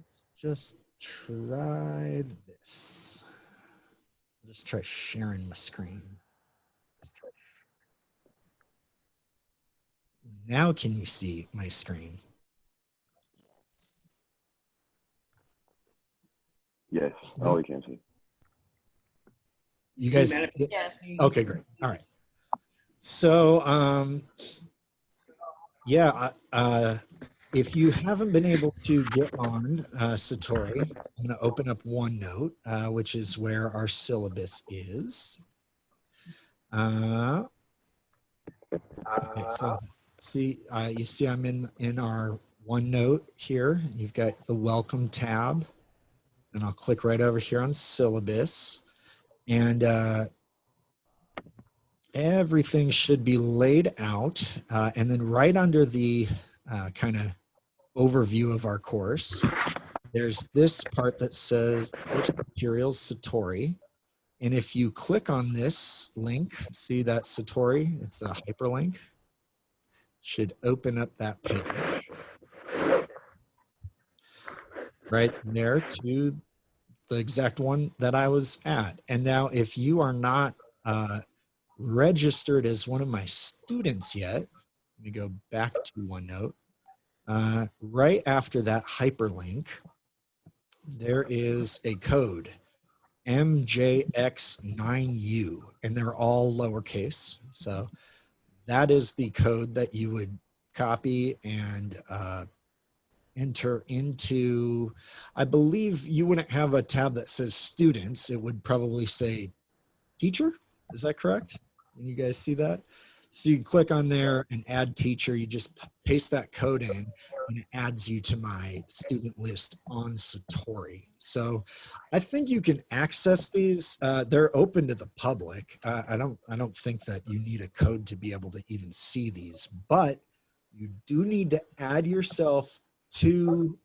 Let's just try this. I'll just try sharing my screen. Now can you see my screen? Yes. Oh, we can see. You guys can see it? Yes. Okay, great. All right. So, yeah, if you haven't been able to get on Satori, I'm going to open up OneNote, which is where our syllabus is. Okay, so see, you see I'm in our OneNote here. You've got the welcome tab, and I'll click right over here on syllabus. And everything should be laid out. And then right under the kind of overview of our course, there's this part that says course materials Satori. And if you click on this link, see that Satori, it's a hyperlink, should open up that page right there to the exact one that I was at. And now if you are not registered as one of my students yet, let me go back to OneNote. Right after that hyperlink, there is a code, MJX9U, and they're all lowercase. So that is the code that you would copy and enter into. I believe you wouldn't have a tab that says students. It would probably say teacher. Is that correct? Can you guys see that? So you click on there and add teacher. You just paste that code in and it adds you to my student list on Satori. So I think you can access these. They're open to the public. I don't think that you need a code to be able to even see these, but you do need to add yourself to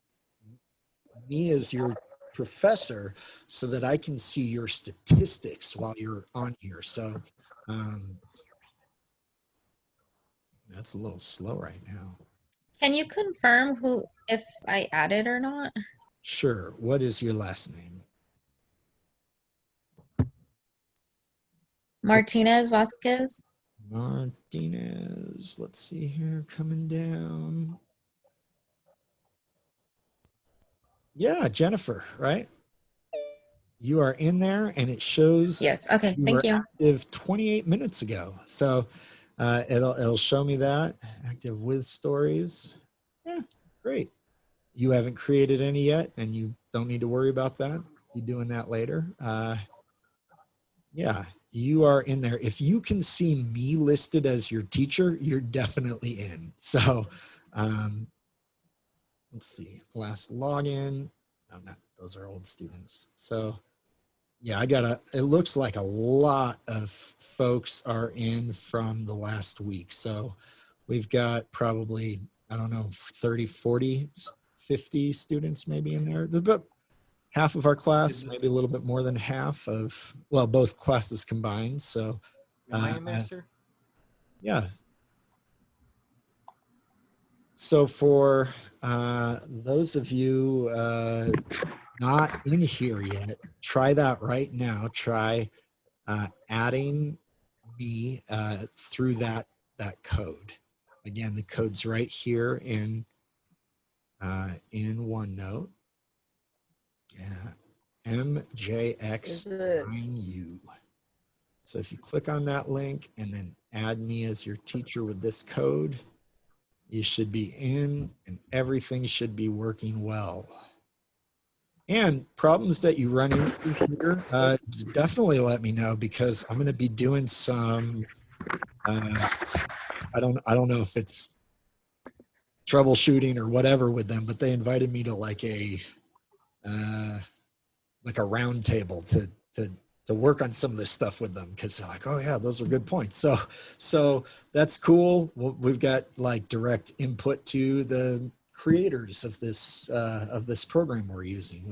me as your professor so that I can see your statistics while you're on here. So that's a little slow right now. Can you confirm who if I added or not? Sure. What is your last name? Martinez Vasquez. Martinez. Let's see here, coming down. Yeah, Jennifer, right? You are in there and it shows Yes. Okay. Thank you. active 28 minutes ago. So it'll show me that active with stories. Yeah, great. You haven't created any yet and you don't need to worry about that. You're doing that later. Yeah, you are in there. If you can see me listed as your teacher, you're definitely in. So let's see, last login. No, not those are old students. So yeah, it looks like a lot of folks are in from the last week. So we've got probably, I don't know, 30, 40, 50 students maybe in there. There's about half of our class, maybe a little bit more than half of, well, both classes combined. So am I in there, sir? Yeah. So for those of you not in here yet, try that right now. Try adding me through that code. Again, the code's right here in OneNote. Yeah, MJX9U. So if you click on that link and then add me as your teacher with this code, you should be in and everything should be working well. And problems that you run into here, definitely let me know because I'm going to be doing some. I don't know if it's troubleshooting or whatever with them, but they invited me to like a round table to work on some of this stuff with them because they're like, oh yeah, those are good points. So that's cool. We've got like direct input to the creators of this program we're using,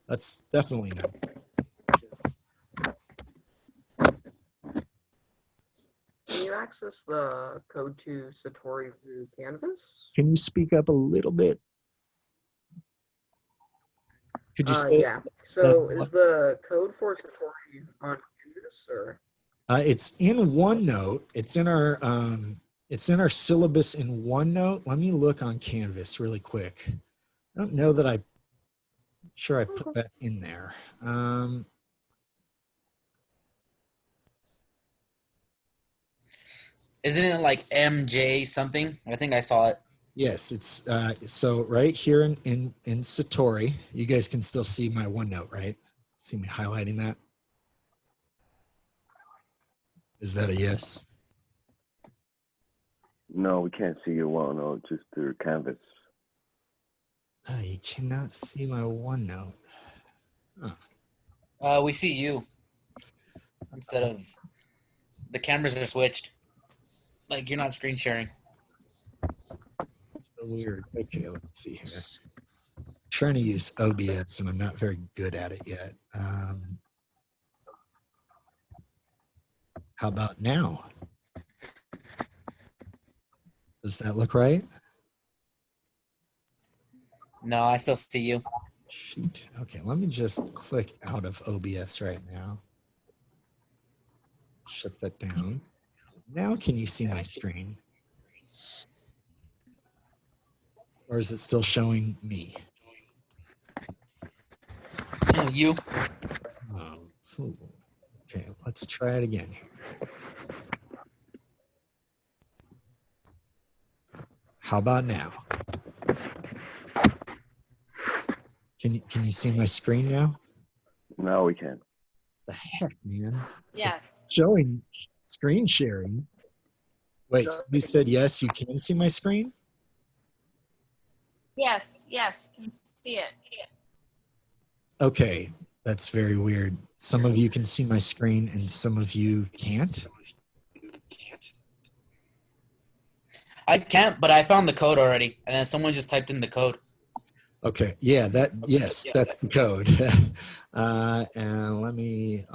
that's definitely nice. Can you access the code to Satori through Canvas? Can you speak up a little bit? Could you say Yeah. So is the code for Satori on Canvas or? it's in OneNote. It's in our syllabus in OneNote. Let me look on Canvas really quick. I don't know that sure I put that in there. Isn't it like MJ something? I think I saw it. Yes, it's so right here in Satori, you guys can still see my OneNote, right? See me highlighting that? Is that a yes? No, we can't see your OneNote, just through Canvas. You cannot see my OneNote. We see you instead of the cameras are switched. Like you're not screen sharing. It's so weird. Okay, let's see here. Trying to use OBS and I'm not very good at it yet. How about now? Does that look right? No, I still see you. Shoot. Okay, let me just click out of OBS right now. Shut that down. Now can you see my screen? Or is it still showing me? You. Okay, let's try it again here. How about now? Can you see my screen now? No, we can't. The heck, man. Yes. Showing screen sharing. Wait, you said yes, you can see my screen? Yes. Can see it. Okay, that's very weird. Some of you can see my screen and some of you can't. I can't, but I found the code already, and then someone just typed in the code. Okay, yeah, yes, that's the code. And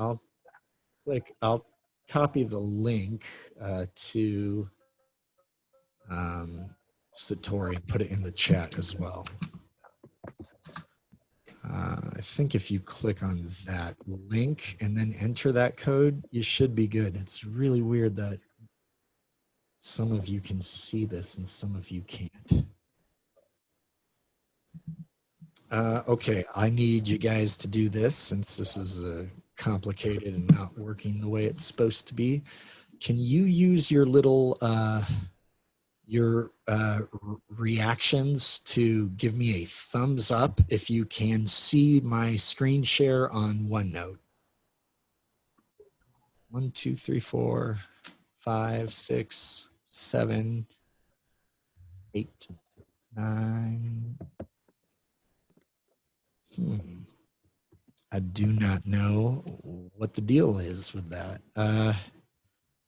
I'll copy the link to Satori and put it in the chat as well. I think if you click on that link and then enter that code, you should be good. It's really weird that some of you can see this and some of you can't. Okay, I need you guys to do this since this is complicated and not working the way it's supposed to be. Can you use your little reactions to give me a thumbs up if you can see my screen share on OneNote? 1, 2, 3, 4, 5, 6, 7, 8, 9. I do not know what the deal is with that.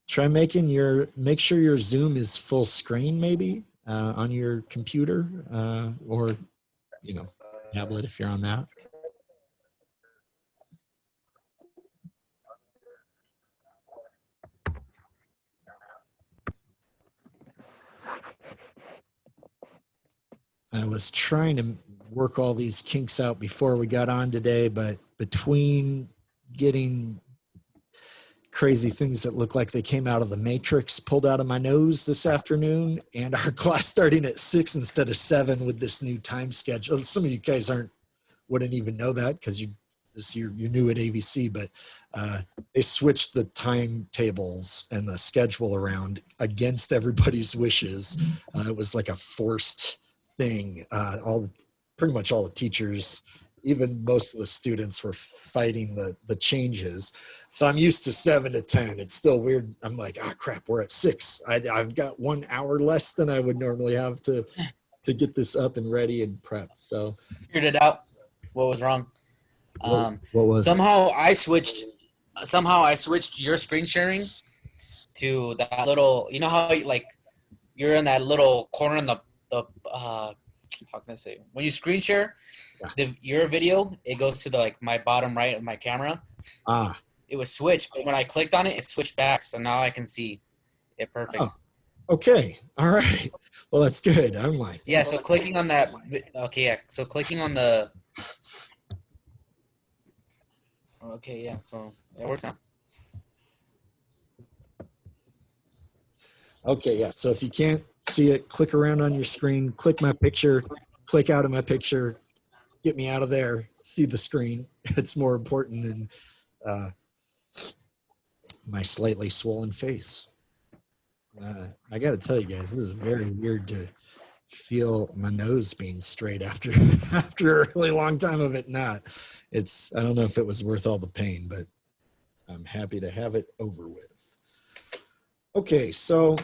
Try make sure your Zoom is full screen maybe on your computer or, tablet if you're on that. I was trying to work all these kinks out before we got on today, but between getting crazy things that look like they came out of the Matrix pulled out of my nose this afternoon and our class starting at 6 instead of 7 with this new time schedule. Some of you guys wouldn't even know that because you're new at AVC, but they switched the timetables and the schedule around against everybody's wishes. It was like a forced thing. Pretty much all the teachers, even most of the students, were fighting the changes. So I'm used to 7 to 10. It's still weird. I'm like, crap, we're at 6. I've got 1 hour less than I would normally have to get this up and ready and prepped. So Figured it out. What was wrong? what was somehow I switched your screen sharing to that little. You know how you're in that little corner in the how can I say, when you screen share your video, it goes to the my bottom right of my camera. It was switched, but when I clicked on it, it switched back, so now I can see it perfect. Oh, okay, all right. Well, that's good. I'm like, yeah. So clicking on that. Okay, yeah. So clicking on the Okay, yeah. So it works now. Okay, yeah. So if you can't see it, click around on your screen, click my picture, click out of my picture, get me out of there, see the screen. It's more important than uh, my slightly swollen face. I got to tell you guys, this is very weird to feel my nose being straight after after a really long time of it not. I don't know if it was worth all the pain, but I'm happy to have it over with. Okay, so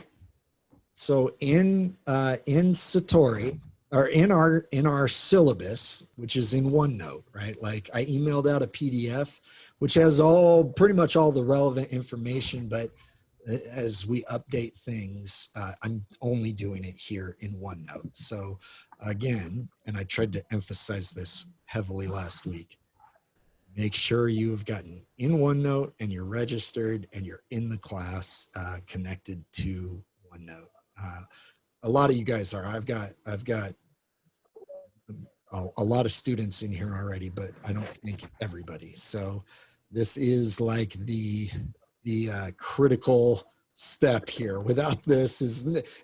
in Satori, or in our syllabus, which is in OneNote, right? Like I emailed out a PDF which has pretty much all the relevant information, but as we update things, I'm only doing it here in OneNote. So again, and I tried to emphasize this heavily last week, make sure you've gotten in OneNote and you're registered and you're in the class connected to OneNote. A lot of you guys are. I've got a lot of students in here already, but I don't think everybody. So this is like the critical step here. Without this,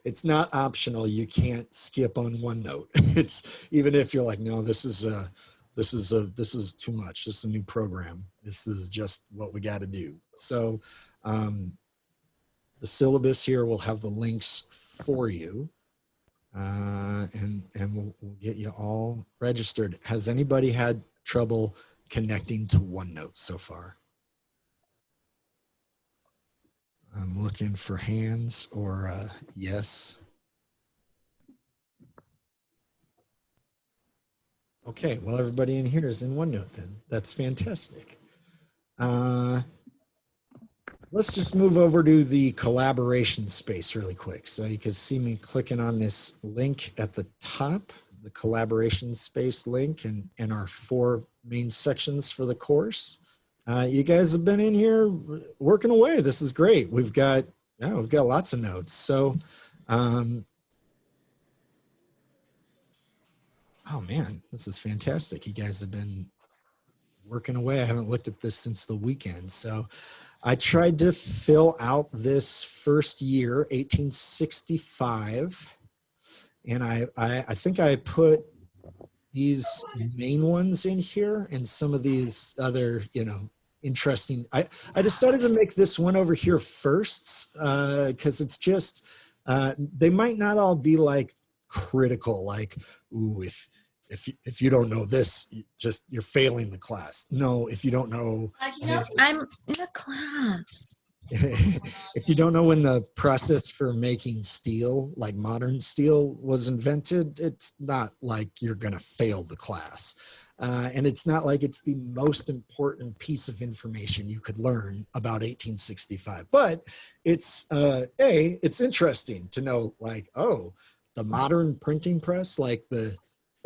it's not optional. You can't skip on OneNote. It's even if you're like, no, this is too much. This is a new program. This is just what we got to do. So the syllabus here will have the links for you. And we'll get you all registered. Has anybody had trouble connecting to OneNote so far? I'm looking for hands or yes. Okay, well, everybody in here is in OneNote then. That's fantastic. Let's just move over to the collaboration space really quick. So you can see me clicking on this link at the top, the collaboration space link, and our 4 main sections for the course. You guys have been in here working away. This is great. We've got lots of notes. So, oh man, this is fantastic. You guys have been working away. I haven't looked at this since the weekend. So I tried to fill out this first year, 1865. And I think I put these main ones in here and some of these other, interesting. I decided to make this one over here first because it's just, they might not all be like critical, like, ooh, if you don't know this, you're failing the class. No, if you don't know, I'm in a class. if you don't know when the process for making steel, like modern steel, was invented, it's not like you're going to fail the class. And it's not like it's the most important piece of information you could learn about 1865. But it's, it's interesting to know, like, oh, the modern printing press, like the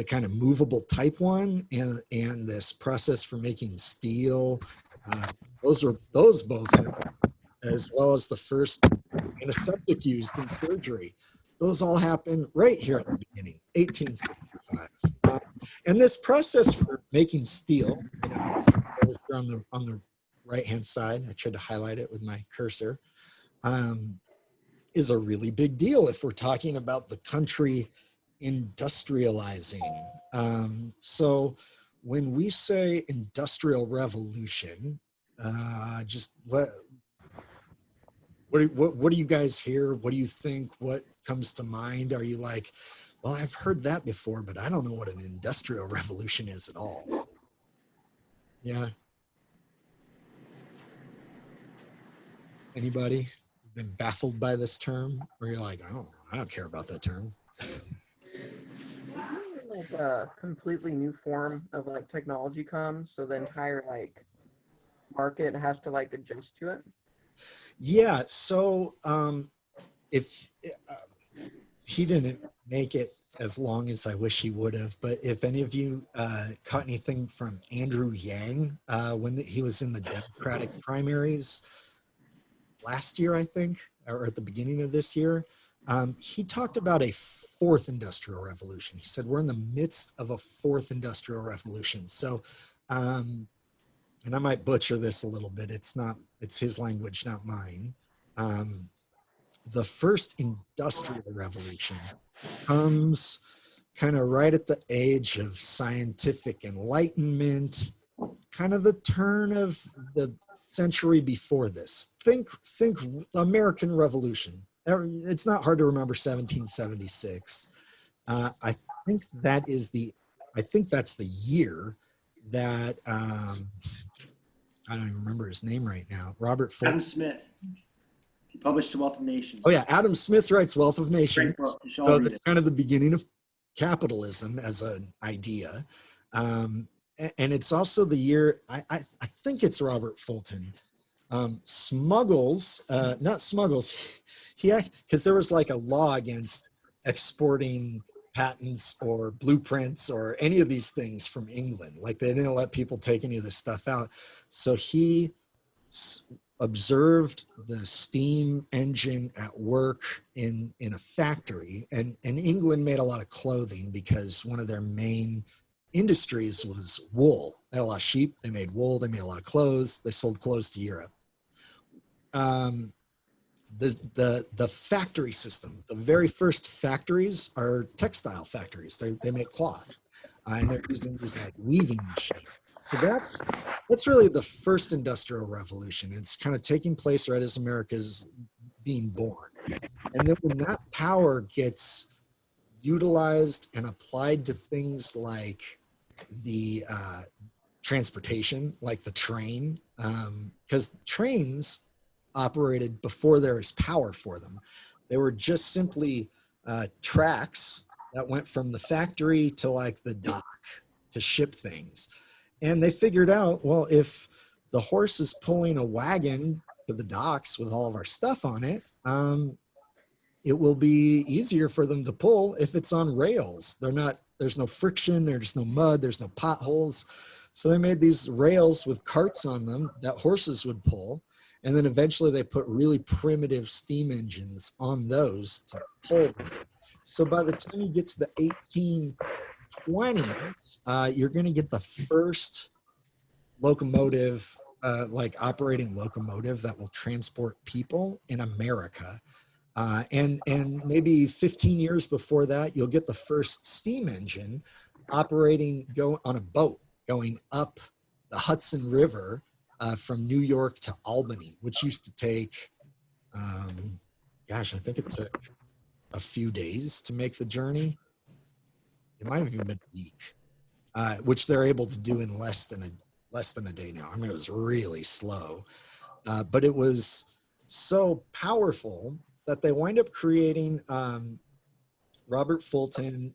kind of movable type one, and this process for making steel, those both have, as well as the first antiseptic used in surgery. Those all happen right here at the beginning, 1865. And this process for making steel, on the right-hand side, I tried to highlight it with my cursor, is a really big deal if we're talking about the country industrializing. So when we say industrial revolution, just what do you guys hear? What do you think? What comes to mind? Are you like, well, I've heard that before, but I don't know what an industrial revolution is at all. Yeah. Anybody been baffled by this term? Or you're like, I don't care about that term. Like a completely new form of like technology comes, so the entire like market has to like adjust to it. Yeah. So if he didn't make it as long as I wish he would have, but if any of you caught anything from Andrew Yang when he was in the Democratic primaries last year, I think, or at the beginning of this year, he talked about a 4th industrial revolution. He said, we're in the midst of a 4th industrial revolution. So and I might butcher this a little bit. It's his language, not mine. The first industrial revolution comes kind of right at the age of scientific enlightenment, kind of the turn of the century before this. Think American Revolution. It's not hard to remember 1776. I think that's the year that I don't even remember his name right now. Robert Fulton. Adam Smith. He published The Wealth of Nations. Oh yeah, Adam Smith writes Wealth of Nations. Great book. You should all So read that's it. kind of the beginning of capitalism as an idea. And it's also the year, I think it's Robert Fulton, smuggles, not smuggles, because there was like a law against exporting patents or blueprints or any of these things from England. Like they didn't let people take any of this stuff out. So he observed the steam engine at work in a factory, and England made a lot of clothing because one of their main industries was wool. They had a lot of sheep, they made wool, they made a lot of clothes, they sold clothes to Europe. The factory system, the very first factories are textile factories. They make cloth, and they're using these like weaving machines. So that's really the first industrial revolution. It's kind of taking place right as America's being born. And then when that power gets utilized and applied to things like the transportation, like the train, because trains operated before there was power for them. They were just simply tracks that went from the factory to like the dock to ship things. And they figured out, well, if the horse is pulling a wagon to the docks with all of our stuff on it, it will be easier for them to pull if it's on rails. There's no friction, there's no mud, there's no potholes. So they made these rails with carts on them that horses would pull. And then eventually they put really primitive steam engines on those to pull them. So by the time you get to the 1820s, you're going to get the first locomotive, like operating locomotive that will transport people in America. And maybe 15 years before that, you'll get the first steam engine go on a boat going up the Hudson River from New York to Albany, which used to take, I think it took a few days to make the journey. It might have even been a week, which they're able to do in less than a day now. I mean, it was really slow, but it was so powerful that they wind up creating Robert Fulton,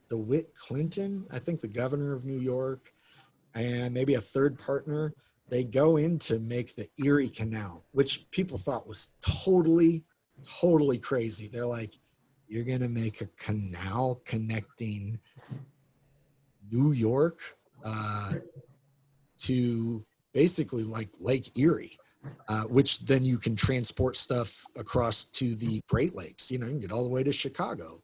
DeWitt Clinton, I think the governor of New York, and maybe a third partner. They go in to make the Erie Canal, which people thought was totally crazy. They're like, you're going to make a canal connecting New York to basically like Lake Erie, which then you can transport stuff across to the Great Lakes. You can get all the way to Chicago.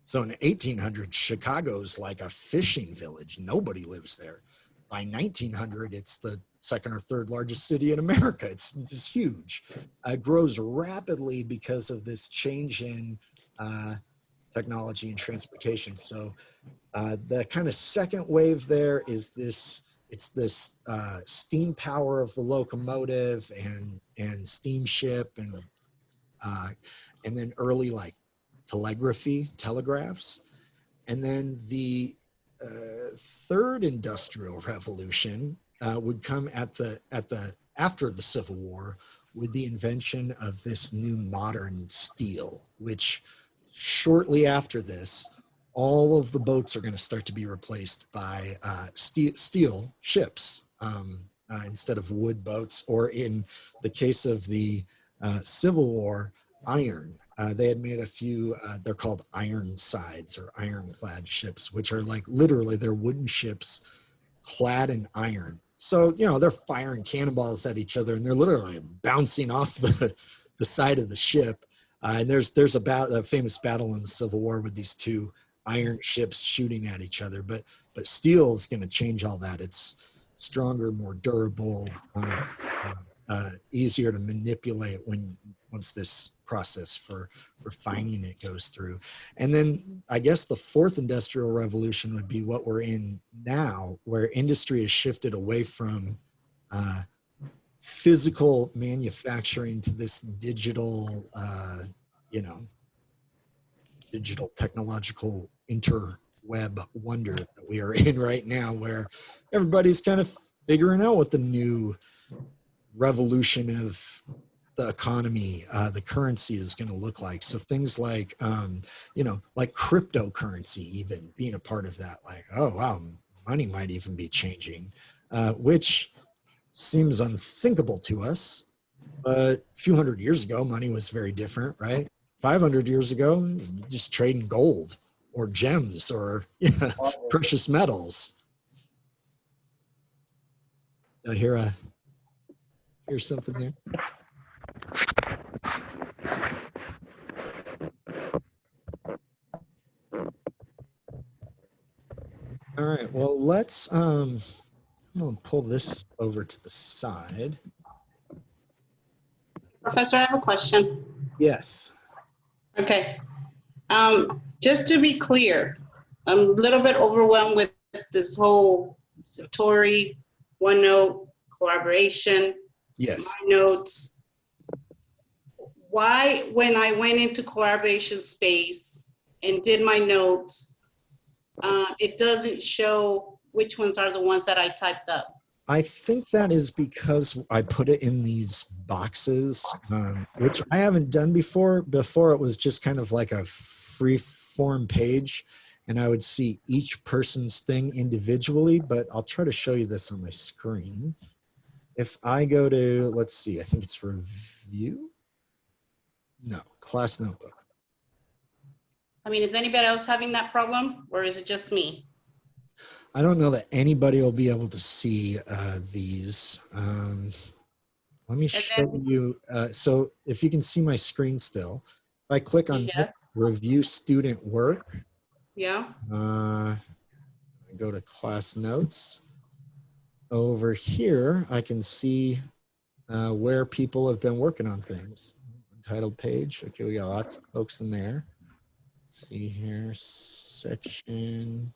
So in 1800, Chicago's like a fishing village. Nobody lives there. By 1900, it's the second or third largest city in America. It's huge. It grows rapidly because of this change in technology and transportation. So the kind of second wave there is this steam power of the locomotive and steamship and then early like telegraphs. And then the third industrial revolution would come after the Civil War with the invention of this new modern steel, which shortly after this, all of the boats are going to start to be replaced by steel ships instead of wood boats, or in the case of the Civil War, iron. They had made a few, they're called Ironsides or ironclad ships, which are like literally they're wooden ships clad in iron. So, they're firing cannonballs at each other and they're literally bouncing off the side of the ship. And there's a famous battle in the Civil War with these two iron ships shooting at each other. But steel is going to change all that. It's stronger, more durable, easier to manipulate once this process for refining it goes through. And then I guess the fourth industrial revolution would be what we're in now, where industry has shifted away from physical manufacturing to this digital, digital technological interweb wonder that we are in right now, where everybody's kind of figuring out what the new revolution of the economy, the currency is going to look like. So things like, like cryptocurrency, even being a part of that, like, oh, wow, money might even be changing, which seems unthinkable to us. But a few hundred years ago, money was very different, right? 500 years ago, it was just trading gold or gems or precious metals. I hear something there. All right, well, let's, I'm gonna pull this over to the side. Professor, I have a question. Yes. Okay. Just to be clear, I'm a little bit overwhelmed with this whole Satori, OneNote, collaboration, Yes. my notes. Why, when I went into collaboration space and did my notes, it doesn't show which ones are the ones that I typed up? I think that is because I put it in these boxes, which I haven't done before. Before it was just kind of like a free form page, and I would see each person's thing individually, but I'll try to show you this on my screen. If I go to, let's see, I think it's review. No, class notebook. I mean, is anybody else having that problem, or is it just me? I don't know that anybody will be able to see these. Let me show you. So if you can see my screen still, if I click on Yes. review student work, Yeah. I go to class notes. Over here, I can see where people have been working on things. Titled page. Okay, we got lots of folks in there. Let's see here, section.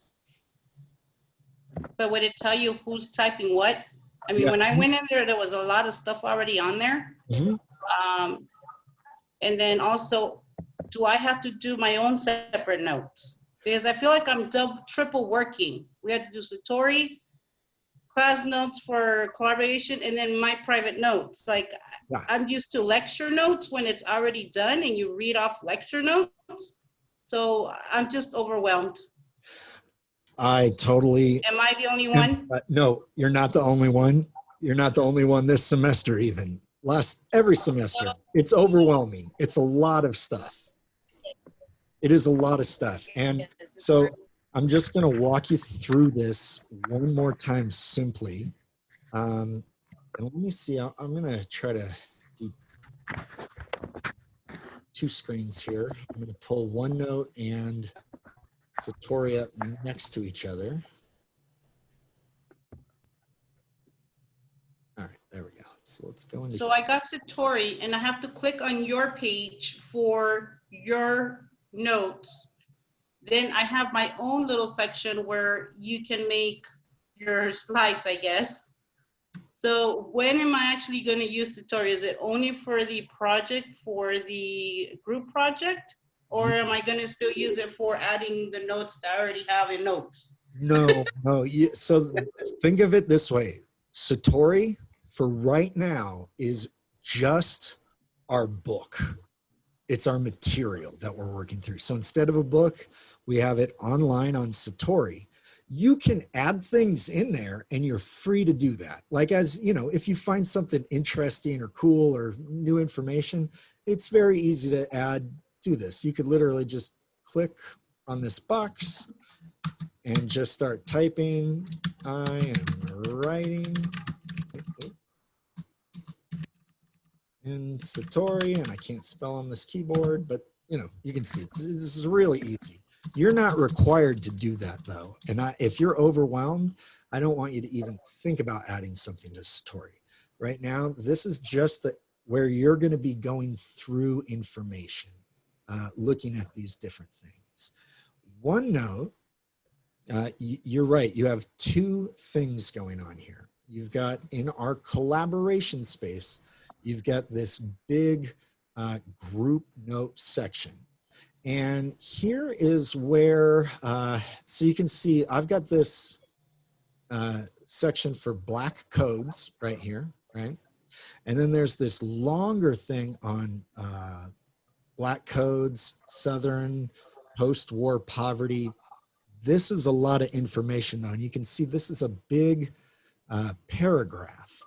But would it tell you who's typing what? I mean, Yeah. when I went in there, there was a lot of stuff already on there. Mhm. And then also, do I have to do my own separate notes? Because I feel like I'm triple working. We had to do Satori, class notes for collaboration, and then my private notes. Like, Yeah. I'm used to lecture notes when it's already done and you read off lecture notes. So I'm just overwhelmed. I totally. Am I the only one? No, you're not the only one. You're not the only one this semester, even. Every semester. It's overwhelming. It's a lot of stuff. It is a lot of stuff. And so I'm just going to walk you through this one more time simply. And let me see. I'm going to try to do two screens here. I'm going to pull OneNote and Satori up next to each other. All right, there we go. So let's go into. So I got Satori and I have to click on your page for your notes. Then I have my own little section where you can make your slides, I guess. So when am I actually going to use Satori? Is it only for the project, for the group project? Or am I going to still use it for adding the notes that I already have in notes? No. So think of it this way. Satori for right now is just our book. It's our material that we're working through. So instead of a book, we have it online on Satori. You can add things in there and you're free to do that. Like, as you know, if you find something interesting or cool or new information, it's very easy to add to this. You could literally just click on this box and just start typing. I am writing in Satori, and I can't spell on this keyboard, but you know, you can see this is really easy. You're not required to do that though. And if you're overwhelmed, I don't want you to even think about adding something to Satori. Right now, this is just where you're going to be going through information, looking at these different things. OneNote, you're right. You have two things going on here. You've got in our collaboration space, you've got this big group note section. And here is where, so you can see I've got this section for Black codes right here, right? And then there's this longer thing on Black codes, Southern, post-war poverty. This is a lot of information though, and you can see this is a big paragraph.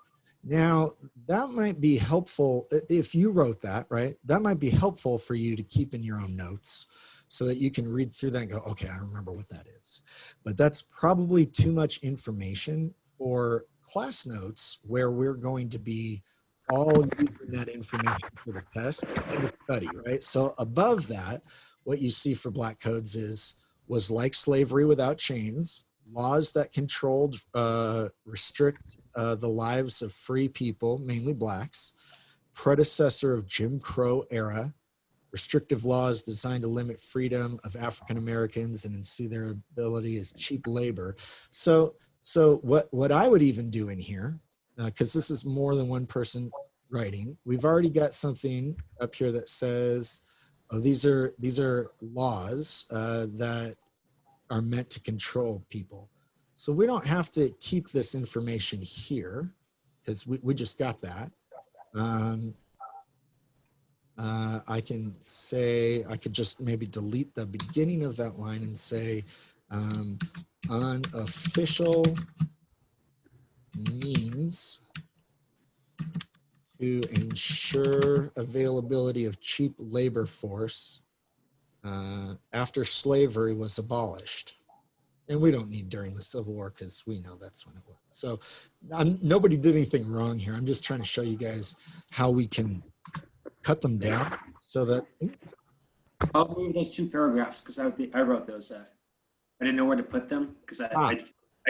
Now, that might be helpful if you wrote that, right? That might be helpful for you to keep in your own notes so that you can read through that and go, okay, I remember what that is. But that's probably too much information for class notes where we're going to be all using that information for the test and to study, right? So above that, what you see for Black codes was like slavery without chains, laws that controlled, restrict the lives of free people, mainly Blacks, predecessor of Jim Crow era, restrictive laws designed to limit freedom of African Americans and ensue their ability as cheap labor. So what I would even do in here, because this is more than one person writing, we've already got something up here that says, oh, these are laws that are meant to control people. So we don't have to keep this information here because we just got that. I can say, I could just maybe delete the beginning of that line and say unofficial means to ensure availability of cheap labor force after slavery was abolished. And we don't need during the Civil War because we know that's when it was. So nobody did anything wrong here. I'm just trying to show you guys how we can cut them down so that. I'll move those two paragraphs because I wrote those. I didn't know where to put them because I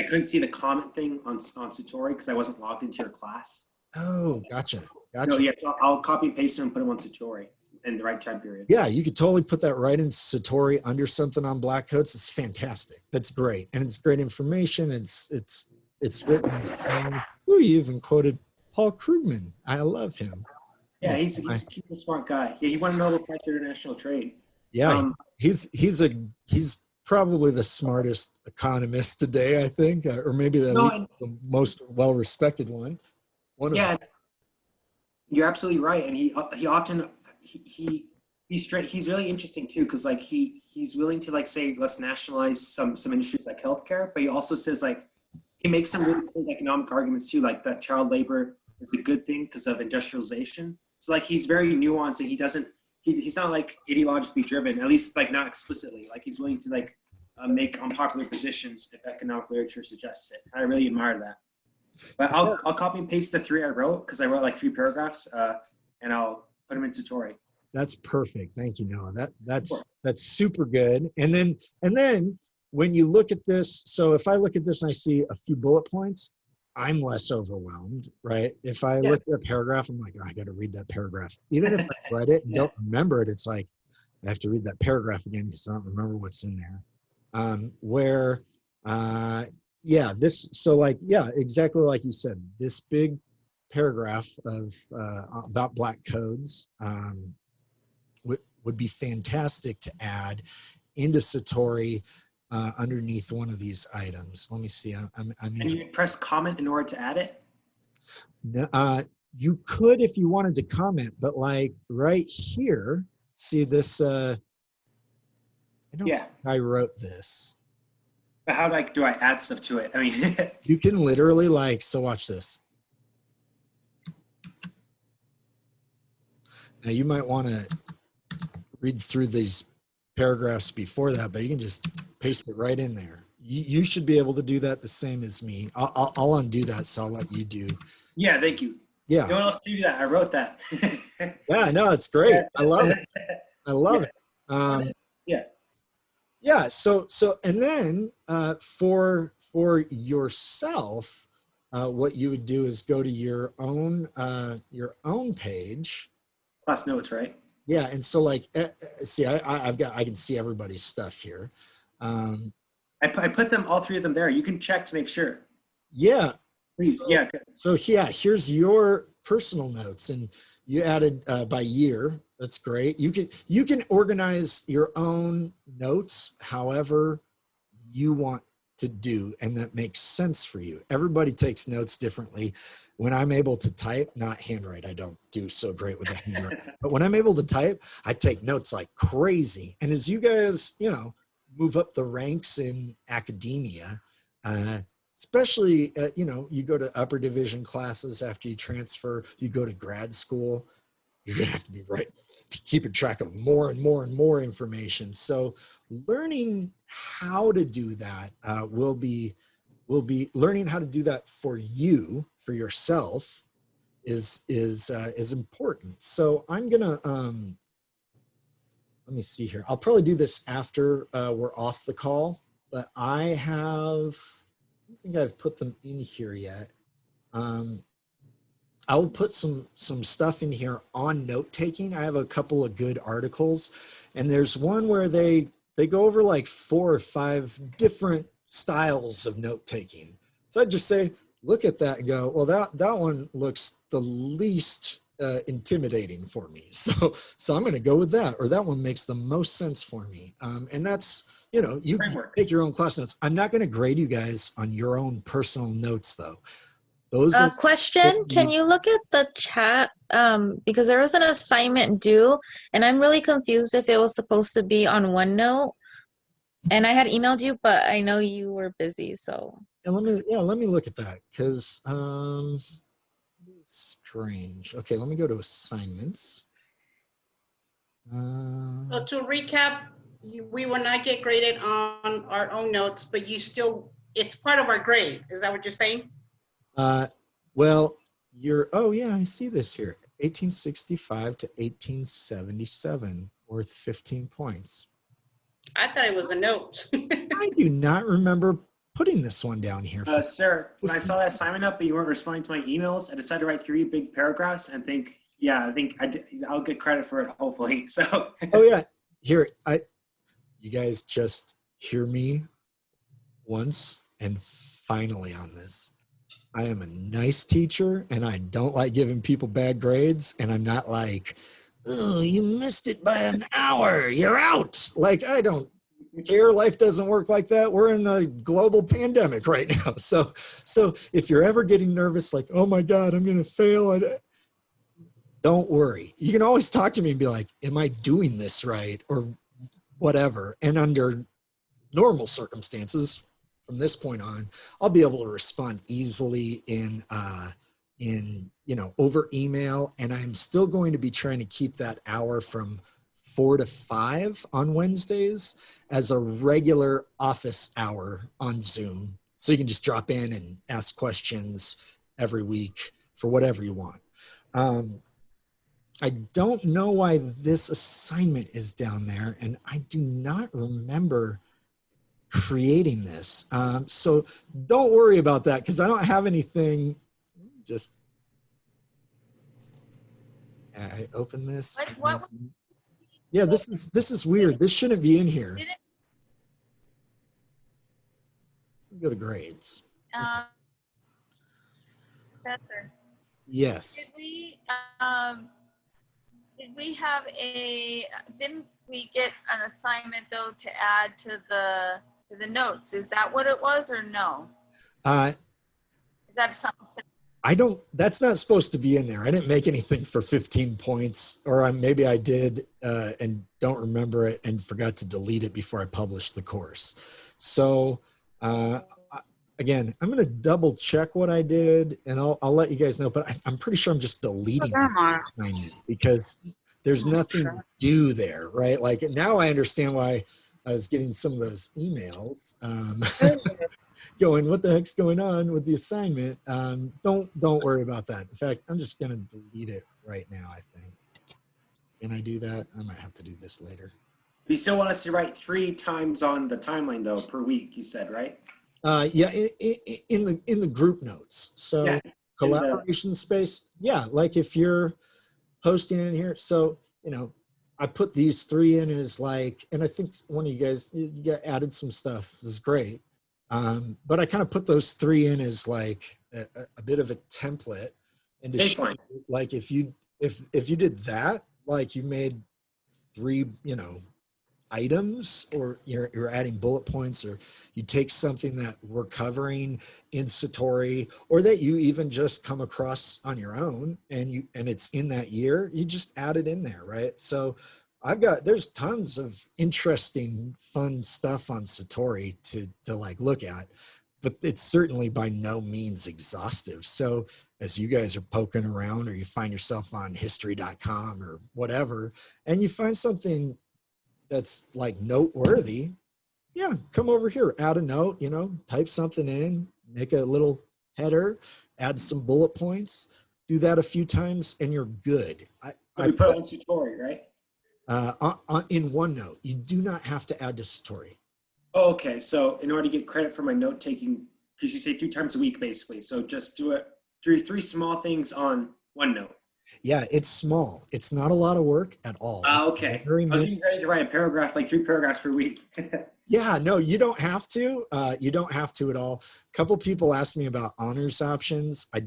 couldn't see the comment thing on Satori because I wasn't logged into your class. Oh, gotcha. No, yeah, so I'll copy and paste them and put them on Satori in the right time period. Yeah, you could totally put that right in Satori under something on Black codes. It's fantastic. That's great. And it's great information. It's written. Ooh, you even quoted Paul Krugman. I love him. Yeah, he's a smart guy. Yeah, he won a Nobel Prize for International Trade. Yeah, he's probably the smartest economist today, I think, or maybe the most well-respected one. Yeah, you're absolutely right. And he often he's really interesting too because like he's willing to like say let's nationalize some industries like healthcare, but he also says like he makes some really cool economic arguments too, like that child labor is a good thing because of industrialization. So like he's very nuanced and he's not like ideologically driven, at least like not explicitly. Like he's willing to like make unpopular positions if economic literature suggests it. I really admire that. But I'll copy and paste the three I wrote because I wrote like 3 paragraphs and I'll put them in Satori. That's perfect. Thank you, Noah. That's super good. And then when you look at this, so if I look at this and I see a few bullet points, I'm less overwhelmed, right? If I look at a paragraph, I'm like, oh, I got to read that paragraph. Even if I read it and don't remember it, it's like I have to read that paragraph again because I don't remember what's in there. Exactly like you said, this big paragraph of about Black codes would be fantastic to add into Satori underneath one of these items. Let me see. And you press comment in order to add it? You could if you wanted to comment, but like right here, see this? I wrote this. But how do I add stuff to it? I mean, you can literally so watch this. Now you might want to read through these paragraphs before that, but you can just paste it right in there. You should be able to do that the same as me. I'll undo that, so I'll let you do. Yeah, thank you. Yeah. No one else do that. I wrote that. Yeah, no, it's great. I love it. I love it. Yeah. Yeah. So and then for for yourself, what you would do is go to your own page. Class notes, right? Yeah, and so like, see, I can see everybody's stuff here. I put them, all three of them there. You can check to make sure. Yeah. Please, So, yeah. Good. So yeah, here's your personal notes, and you added by year. That's great. You can organize your own notes however you want to do, and that makes sense for you. Everybody takes notes differently. When I'm able to type, not handwrite, I don't do so great with the handwrite, but when I'm able to type, I take notes like crazy. And as you guys, move up the ranks in academia, especially, you go to upper division classes after you transfer, you go to grad school, you're gonna have to be keeping track of more and more and more information. So learning how to do that will be learning how to do that for you, for yourself, is important. So I'm gonna let me see here. I'll probably do this after we're off the call, but I don't think I've put them in here yet. I will put some stuff in here on note taking. I have a couple of good articles, and there's one where they go over like 4 or 5 different styles of note taking. So I'd just say, look at that and go, well, that one looks the least intimidating for me. So I'm going to go with that, or that one makes the most sense for me. And that's, you take your own class notes. I'm not going to grade you guys on your own personal notes though. Those are Question, can you look at the chat? Because there was an assignment due, and I'm really confused if it was supposed to be on OneNote. And I had emailed you, but I know you were busy, so. And let me look at that, because strange. Okay, let me go to assignments. So to recap, we will not get graded on our own notes, but it's part of our grade. Is that what you're saying? Well, oh yeah, I see this here. 1865 to 1877, worth 15 points. I thought it was a note. I do not remember putting this one down here. Sir, when I saw that assignment up, but you weren't responding to my emails, I decided to write 3 big paragraphs and I'll get credit for it, hopefully. So. Oh yeah, here, you guys just hear me once and finally on this. I am a nice teacher, and I don't like giving people bad grades, and I'm not like, oh, you missed it by an hour, you're out. Like, I don't care. Life doesn't work like that. We're in a global pandemic right now. So if you're ever getting nervous, like, oh my God, I'm going to fail, don't worry. You can always talk to me and be like, am I doing this right? Or whatever. And under normal circumstances, from this point on, I'll be able to respond easily in over email, and I'm still going to be trying to keep that hour from 4 to 5 on Wednesdays as a regular office hour on Zoom. So you can just drop in and ask questions every week for whatever you want. I don't know why this assignment is down there, and I do not remember creating this. So don't worry about that, because I don't have anything. Just I open this. What Yeah, this is weird. This shouldn't be in here. Go to grades. Professor, Yes. didn't we get an assignment though to add to the notes? Is that what it was, or no? Is that something? That's not supposed to be in there. I didn't make anything for 15 points, or maybe I did and don't remember it and forgot to delete it before I published the course. So again, I'm going to double check what I did, and I'll let you guys know, but I'm pretty sure I'm just deleting the assignment because there's nothing due there, right? Like, now I understand why I was getting some of those emails going, what the heck's going on with the assignment? Don't worry about that. In fact, I'm just going to delete it right now, I think. Can I do that? I might have to do this later. You still want us to write 3 times on the timeline though per week, you said, right? Yeah, in the group notes. So Yeah. collaboration space. Yeah, like if you're posting in here. So, I put these 3 in as like, and I think one of you guys, you got added some stuff. This is great. But I kind of put those 3 in as like a bit of a template, and to show, Baseline. like if you did that, like you made 3, items, or you're adding bullet points, or you take something that we're covering in Satori, or that you even just come across on your own, and it's in that year, you just add it in there, right? So there's tons of interesting, fun stuff on Satori to like look at, but it's certainly by no means exhaustive. So as you guys are poking around, or you find yourself on history.com or whatever, and you find something that's like noteworthy, yeah, come over here, add a note, type something in, make a little header, add some bullet points, do that a few times, and you're good. So we put it on Satori, right? In OneNote, you do not have to add to Satori. Oh, okay. So in order to get credit for my note taking, because you say 3 times a week, basically. So just do 3 small things on OneNote. Yeah, it's small. It's not a lot of work at all. Okay. I was getting ready to write a paragraph, like 3 paragraphs per week. Yeah, no, you don't have to. You don't have to at all. A couple people asked me about honors options. I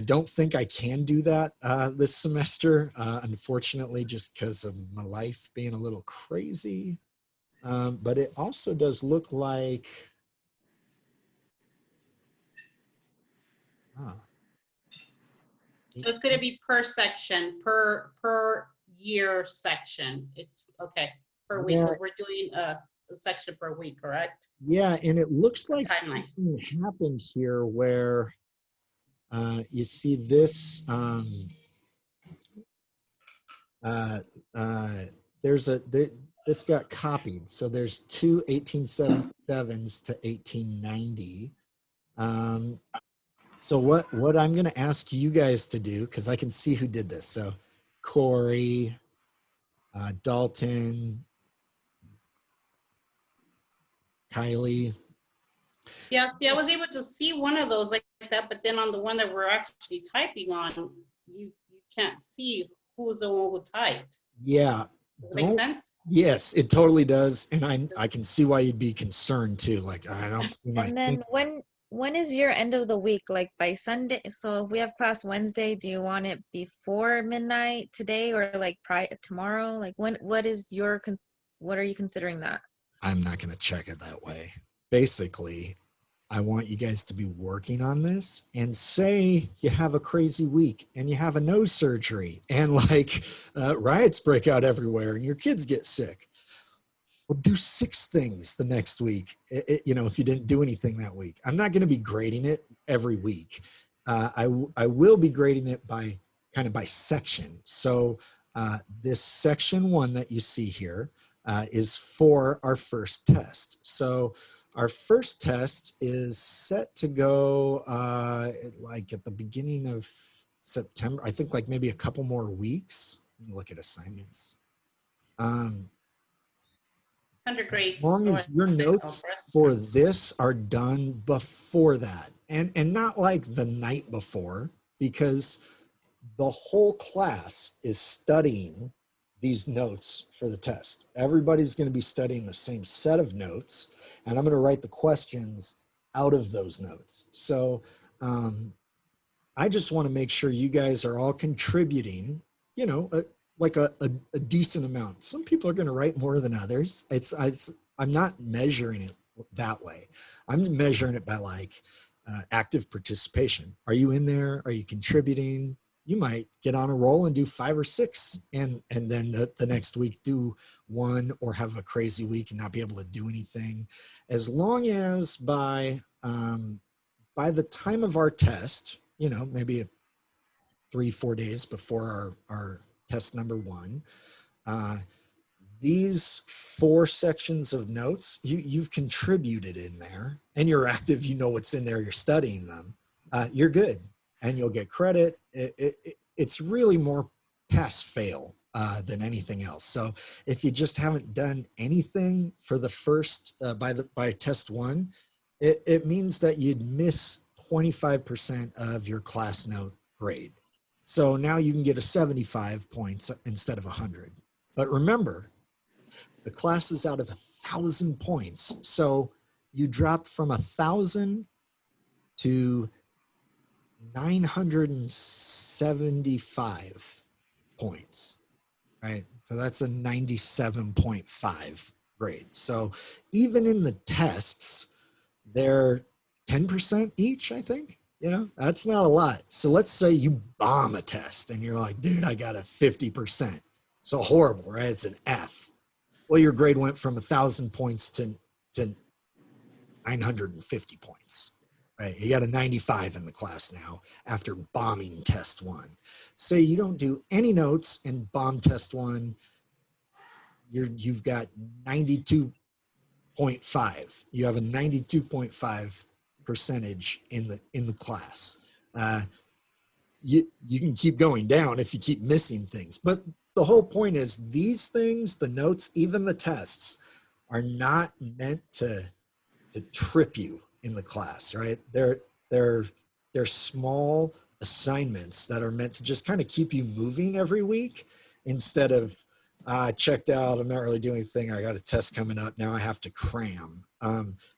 don't think I can do that this semester, unfortunately, just because of my life being a little crazy. But it also does look like, So it's going to be per section, per year section. It's okay per week, because we're doing a section per week, correct? Yeah, and it looks like Timeline. something happened here where you see this. This got copied. So there's 2 1877s to 1890. So what I'm going to ask you guys to do, because I can see who did this. So Corey, Dalton, Kylie. Yeah, see, I was able to see one of those like that, but then on the one that we're actually typing on, you can't see who's the one who typed. Yeah. Does it make sense? Yes, it totally does. And I can see why you'd be concerned too. Like, I don't see my And then when is your end of the week? Like by Sunday? So if we have class Wednesday, do you want it before midnight today, or like tomorrow? Like what are you considering that? I'm not going to check it that way. Basically, I want you guys to be working on this, and say you have a crazy week and you have a nose surgery and like riots break out everywhere and your kids get sick. Well, do 6 things the next week, if you didn't do anything that week. I'm not going to be grading it every week. I will be grading it by section. So this section 1 that you see here is for our first test. So our first test is set to go like at the beginning of September. I think like maybe a couple more weeks. Let me look at assignments. Undergrad. As long as your notes for this are done before that, and not like the night before, because the whole class is studying these notes for the test. Everybody's going to be studying the same set of notes, and I'm going to write the questions out of those notes. So I just want to make sure you guys are all contributing, like a decent amount. Some people are going to write more than others. I'm not measuring it that way. I'm measuring it by like active participation. Are you in there? Are you contributing? You might get on a roll and do 5 or 6, and then the next week do 1, or have a crazy week and not be able to do anything. As long as by the time of our test, maybe 3-4 days before our test number 1, these 4 sections of notes, you've contributed in there, and you're active, what's in there, you're studying them, you're good, and you'll get credit. It's really more pass fail than anything else. So if you just haven't done anything for the first by test 1, it means that you'd miss 25% of your class note grade. So now you can get a 75 points instead of 100. But remember, the class is out of 1,000 points. So you drop from 1,000 to 975 points, right? So that's a 97.5 grade. So even in the tests, they're 10% each, I think. You know, that's not a lot. So let's say you bomb a test and you're like, dude, I got a 50%. So horrible, right? It's an F. Well, your grade went from 1,000 points to 950 points, right? You got a 95 in the class now after bombing test 1. Say you don't do any notes and bomb test 1, you've got 92.5. You have a 92.5 percentage in the class. You can keep going down if you keep missing things, but the whole point is these things, the notes, even the tests, are not meant to trip you in the class, right? They're small assignments that are meant to just kind of keep you moving every week instead of checked out, I'm not really doing anything, I got a test coming up, now I have to cram.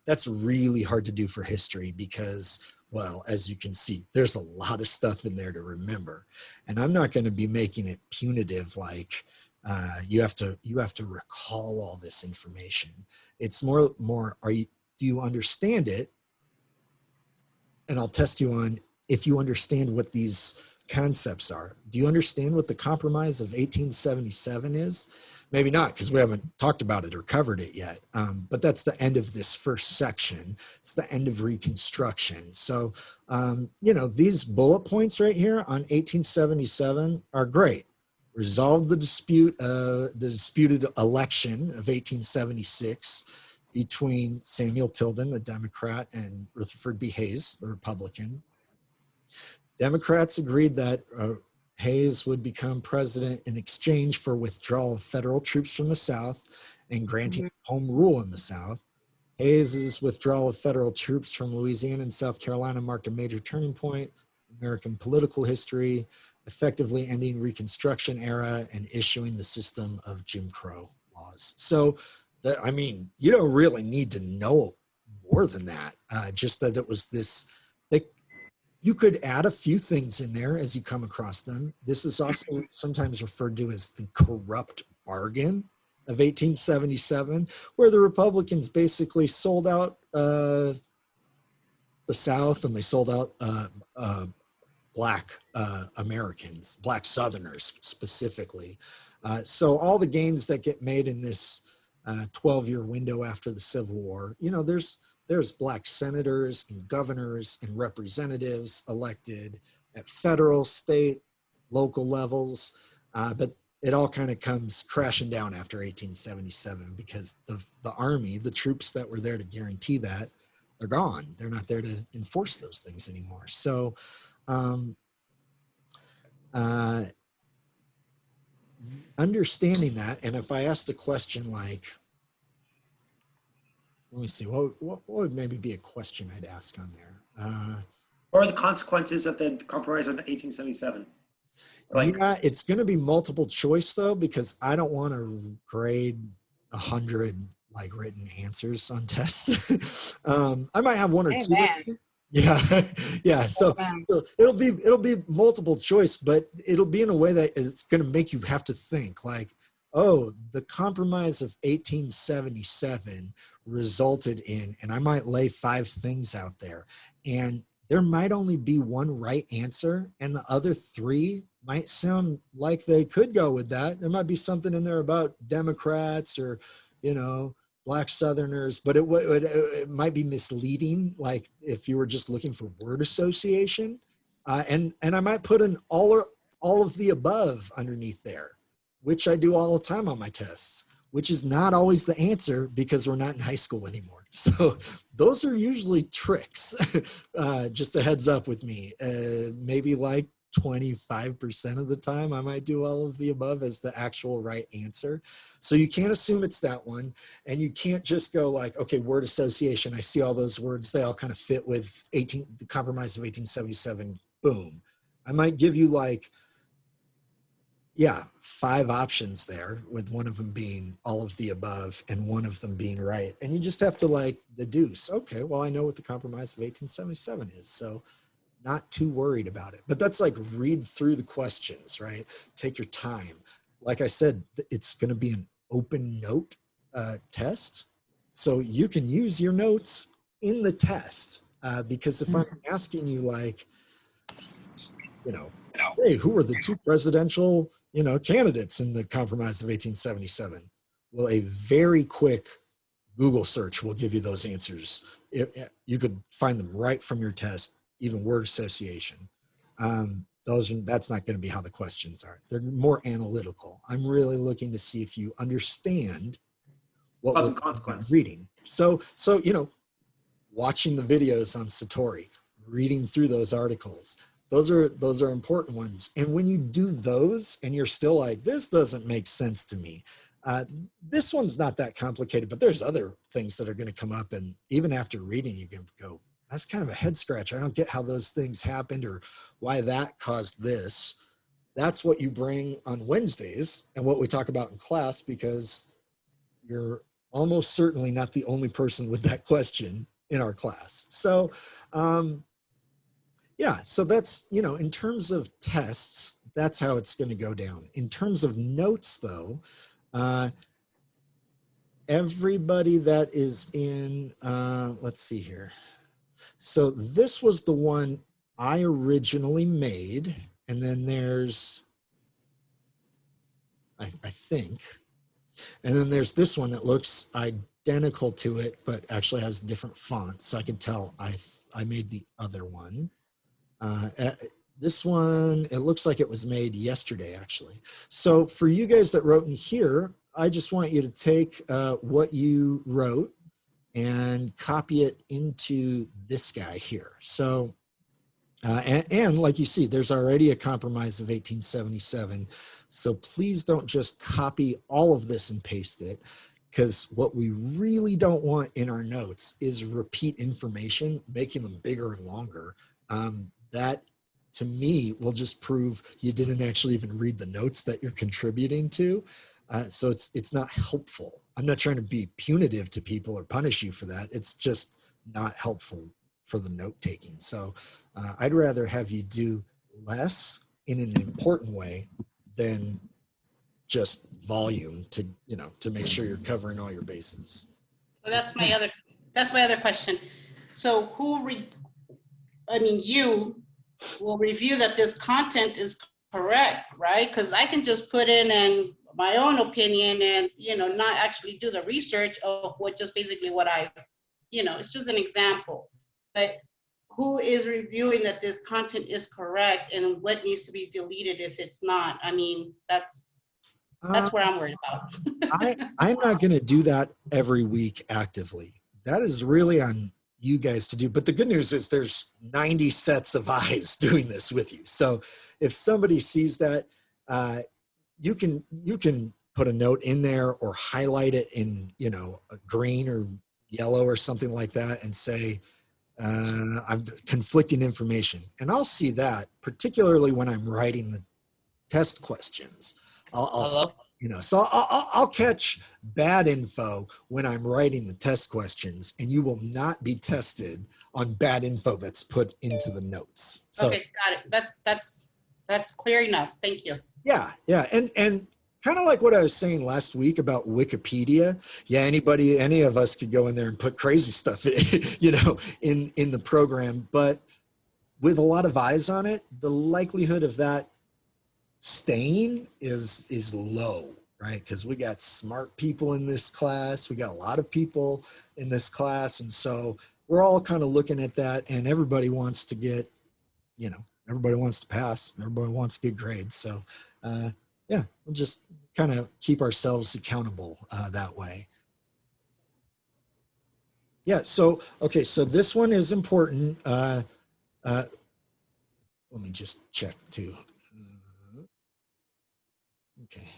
That's really hard to do for history because, well, as you can see, there's a lot of stuff in there to remember. And I'm not going to be making it punitive like you have to recall all this information. It's more do you understand it? And I'll test you on if you understand what these concepts are. Do you understand what the Compromise of 1877 is? Maybe not, because we haven't talked about it or covered it yet. But that's the end of this first section. It's the end of Reconstruction. So, you know, these bullet points right here on 1877 are great. Resolve the disputed election of 1876 between Samuel Tilden, the Democrat, and Rutherford B. Hayes, the Republican. Democrats agreed that Hayes would become president in exchange for withdrawal of federal troops from the South and granting home rule in the South. Hayes's withdrawal of federal troops from Louisiana and South Carolina marked a major turning point in American political history, effectively ending Reconstruction era and issuing the system of Jim Crow laws. So, I mean, you don't really need to know more than that. Just that it was this, you could add a few things in there as you come across them. This is also sometimes referred to as the corrupt bargain of 1877, where the Republicans basically sold out the South and they sold out Black Americans, Black Southerners specifically. So all the gains that get made in this 12-year window after the Civil War, you know, there's Black senators and governors and representatives elected at federal, state, local levels, but it all kind of comes crashing down after 1877 because the army, the troops that were there to guarantee that, they're gone. They're not there to enforce those things anymore. So understanding that, and if I asked a question like, let me see, what would maybe be a question I'd ask on there? What are the consequences of the Compromise of 1877? Like, yeah, it's going to be multiple choice though, because I don't want to grade 100 like written answers on tests. I might have one or two. Yeah, yeah. So it'll be multiple choice, but it'll be in a way that it's going to make you have to think like, oh, the Compromise of 1877 resulted in, and I might lay 5 things out there, and there might only be one right answer, and the other 3 might sound like they could go with that. There might be something in there about Democrats or, you know, Black Southerners, but it might be misleading, like if you were just looking for word association. And I might put in all of the above underneath there, which I do all the time on my tests, which is not always the answer because we're not in high school anymore. So those are usually tricks, just a heads up with me. Maybe like 25% of the time, I might do all of the above as the actual right answer. So you can't assume it's that one. And you can't just go like, okay, word association. I see all those words. They all kind of fit with the Compromise of 1877. Boom. I might give you like, yeah, 5 options there, with one of them being all of the above and one of them being right. And you just have to like deduce, okay, well, I know what the Compromise of 1877 is. So not too worried about it. But that's like read through the questions, right? Take your time. Like I said, it's going to be an open note test. So you can use your notes in the test because if I'm asking you like, you know, hey, who were the 2 presidential, you know, candidates in the Compromise of 1877? Well, a very quick Google search will give you those answers. You could find them right from your test, even word association. That's not going to be how the questions are. They're more analytical. I'm really looking to see if you understand what Cause and we're consequence. reading. So, you know, watching the videos on Satori, reading through those articles, those are important ones. And when you do those and you're still like, this doesn't make sense to me. This one's not that complicated, but there's other things that are going to come up. And even after reading, you can go, that's kind of a head scratch. I don't get how those things happened or why that caused this. That's what you bring on Wednesdays and what we talk about in class, because you're almost certainly not the only person with that question in our class. So, yeah, so that's, you know, in terms of tests, that's how it's going to go down. In terms of notes, though, everybody that is in, let's see here. So this was the one I originally made. And then there's, I think, and then there's this one that looks identical to it, but actually has different fonts. So I could tell I made the other one. This one, it looks like it was made yesterday, actually. So for you guys that wrote in here, I just want you to take what you wrote and copy it into this guy here. So, and like you see, there's already a Compromise of 1877. So please don't just copy all of this and paste it, because what we really don't want in our notes is repeat information, making them bigger and longer. That to me will just prove you didn't actually even read the notes that you're contributing to. So it's not helpful. I'm not trying to be punitive to people or punish you for that. It's just not helpful for the note taking. So I'd rather have you do less in an important way than just volume to, you know, to make sure you're covering all your bases. So that's my other question. So you will review that this content is correct, right? Because I can just put in my own opinion and, you know, not actually do the research of what just basically what I, you know, it's just an example. But who is reviewing that this content is correct and what needs to be deleted if it's not? I mean, that's where I'm worried about. I'm not going to do that every week actively. That is really on you guys to do. But the good news is there's 90 sets of eyes doing this with you. So if somebody sees that, you can put a note in there or highlight it in, you know, a green or yellow or something like that and say, I'm conflicting information. And I'll see that, particularly when I'm writing the test questions. I'll you know, so I'll catch bad info when I'm writing the test questions, and you will not be tested on bad info that's put into the notes. So, okay, got it. That's clear enough. Thank you. Yeah, and kind of like what I was saying last week about Wikipedia. Yeah, any of us could go in there and put crazy stuff, you know, in the program, but with a lot of eyes on it, the likelihood of that staying is low, right? Because we got smart people in this class. We got a lot of people in this class. And so we're all kind of looking at that, and everybody wants to get, you know, everybody wants to pass. Everybody wants good grades. So yeah, we'll just kind of keep ourselves accountable that way. Yeah, so, okay, so this one is important. let me just check too. Okay.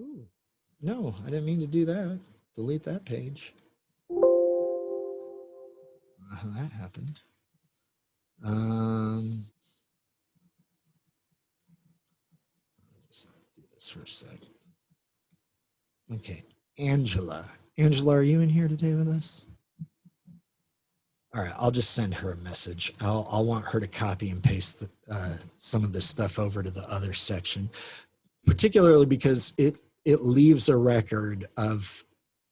Ooh, no, I didn't mean to do that. Delete that page. How that happened. Just do this for a sec. Okay, Angela. Angela, are you in here today with us? All right, I'll just send her a message. I'll want her to copy and paste some of this stuff over to the other section, particularly because it leaves a record of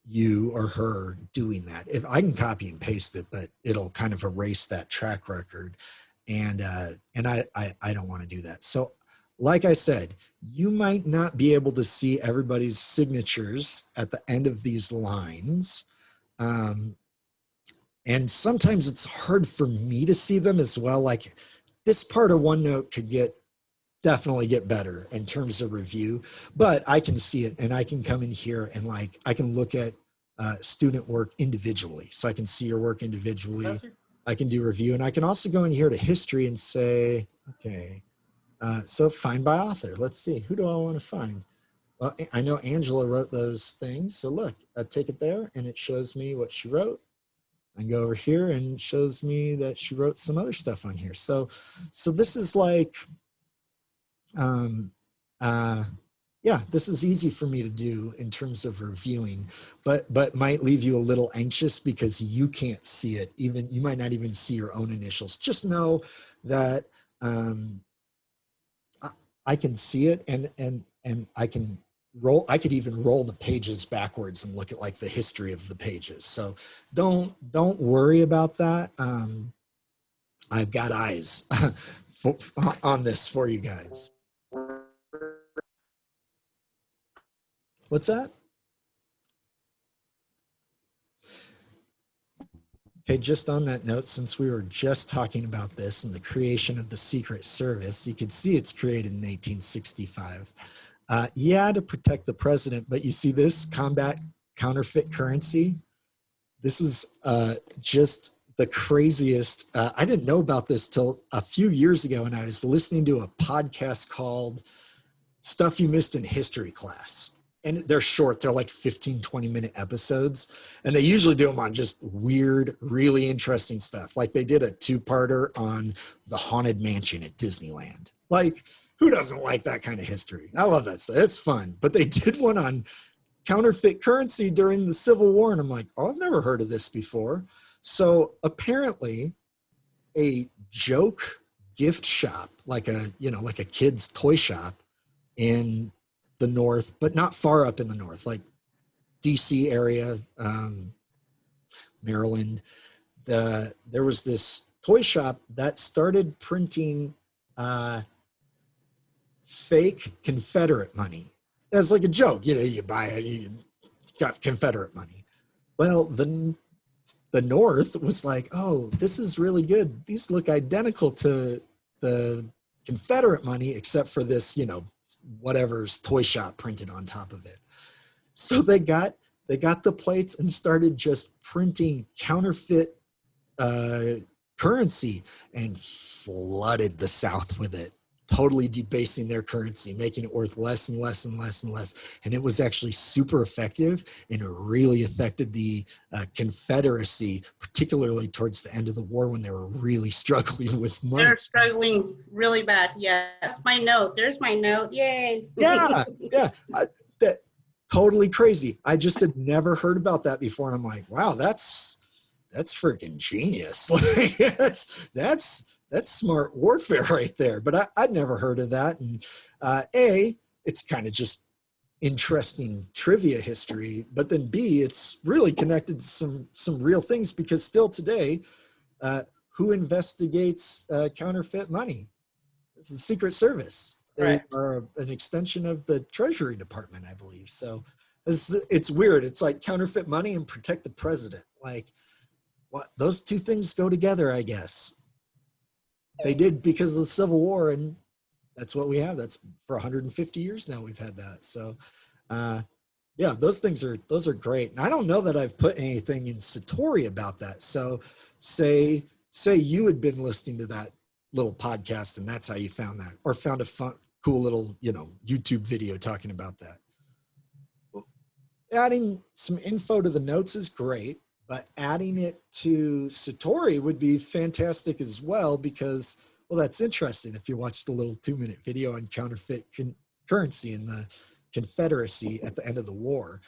you or her doing that. If I can copy and paste it, but it'll kind of erase that track record, and I don't want to do that. So, like I said, you might not be able to see everybody's signatures at the end of these lines. And sometimes it's hard for me to see them as well. Like this part of OneNote could definitely get better in terms of review, but I can see it and I can come in here and like, I can look at student work individually. So I can see your work individually. I can do review, and I can also go in here to history and say, okay, so find by author. Let's see, who do I want to find? Well, I know Angela wrote those things. So look, I take it there and it shows me what she wrote. I go over here and it shows me that she wrote some other stuff on here. So this is like, yeah, this is easy for me to do in terms of reviewing, but might leave you a little anxious because you can't see it. Even you might not even see your own initials. Just know that I can see it, and I can roll. I could even roll the pages backwards and look at like the history of the pages. So don't worry about that. I've got eyes on this for you guys. What's that? Hey, just on that note, since we were just talking about this and the creation of the Secret Service, you can see it's created in 1865. Yeah, to protect the president, but you see this, combat counterfeit currency. This is just the craziest. I didn't know about this till a few years ago, and I was listening to a podcast called Stuff You Missed in History Class. And they're short, they're like 15, 20-minute episodes. And they usually do them on just weird, really interesting stuff. Like they did a two-parter on the Haunted Mansion at Disneyland. Like, who doesn't like that kind of history? I love that stuff. It's fun. But they did one on counterfeit currency during the Civil War. And I'm like, oh, I've never heard of this before. So apparently a joke gift shop, like a kid's toy shop in the north, but not far up in the north, like DC area, Maryland. There was this toy shop that started printing fake Confederate money as like a joke. You know, you buy it, you got Confederate money. Well, the North was like, oh, this is really good. These look identical to the Confederate money, except for this, you know, whatever's toy shop printed on top of it. So they got the plates and started just printing counterfeit currency and flooded the South with it, totally debasing their currency, making it worth less and less and less and less. And it was actually super effective, and it really affected the Confederacy, particularly towards the end of the war when they were really struggling with money. They're struggling really bad. Yeah, that's my note. There's my note. Yay. Yeah. That totally crazy. I just had never heard about that before. And I'm like, wow, that's freaking genius. Like, that's smart warfare right there. But I'd never heard of that. And it's kind of just interesting trivia history. But then B, it's really connected to some real things, because still today, who investigates counterfeit money? It's the Secret Service. They are an extension of the Treasury Department, I believe. So it's weird. It's like counterfeit money and protect the president. Like, what? Those two things go together, I guess. They did because of the Civil War, and that's what we have. That's for 150 years now we've had that. So, yeah, those are great. And I don't know that I've put anything in Satori about that. So say you had been listening to that little podcast and that's how you found that, or found a fun, cool little, you know, YouTube video talking about that. Adding some info to the notes is great, but adding it to Satori would be fantastic as well, because, well, that's interesting. If you watched a little 2-minute video on counterfeit currency in the Confederacy at the end of the war,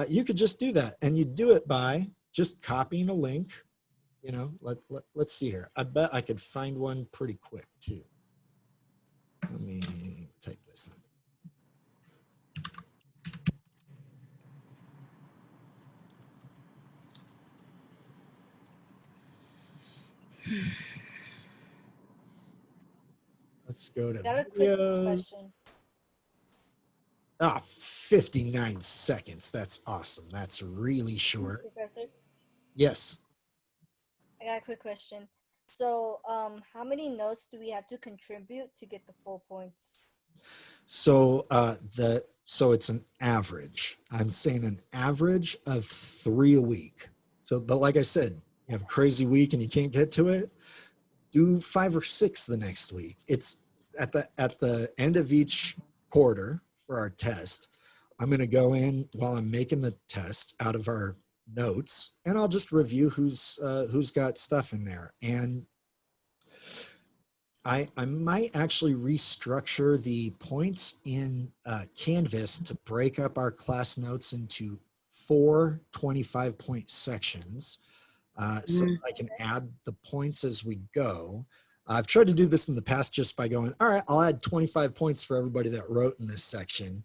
you could just do that, and you do it by just copying a link. You know, let's see here. I bet I could find one pretty quick too. Let me type this in. Let's go to Got a quick videos. question. 59 seconds. That's awesome. That's really short. Professor, Yes. I got a quick question. So, how many notes do we have to contribute to get the full points? So so it's an average. I'm saying an average of 3 a week. So, but like I said, you have a crazy week and you can't get to it, do 5 or 6 the next week. It's at the end of each quarter for our test. I'm going to go in while I'm making the test out of our notes, and I'll just review who's got stuff in there. And I might actually restructure the points in Canvas to break up our class notes into 4 25-point sections, so that I can add the points as we go. I've tried to do this in the past just by going, all right, I'll add 25 points for everybody that wrote in this section.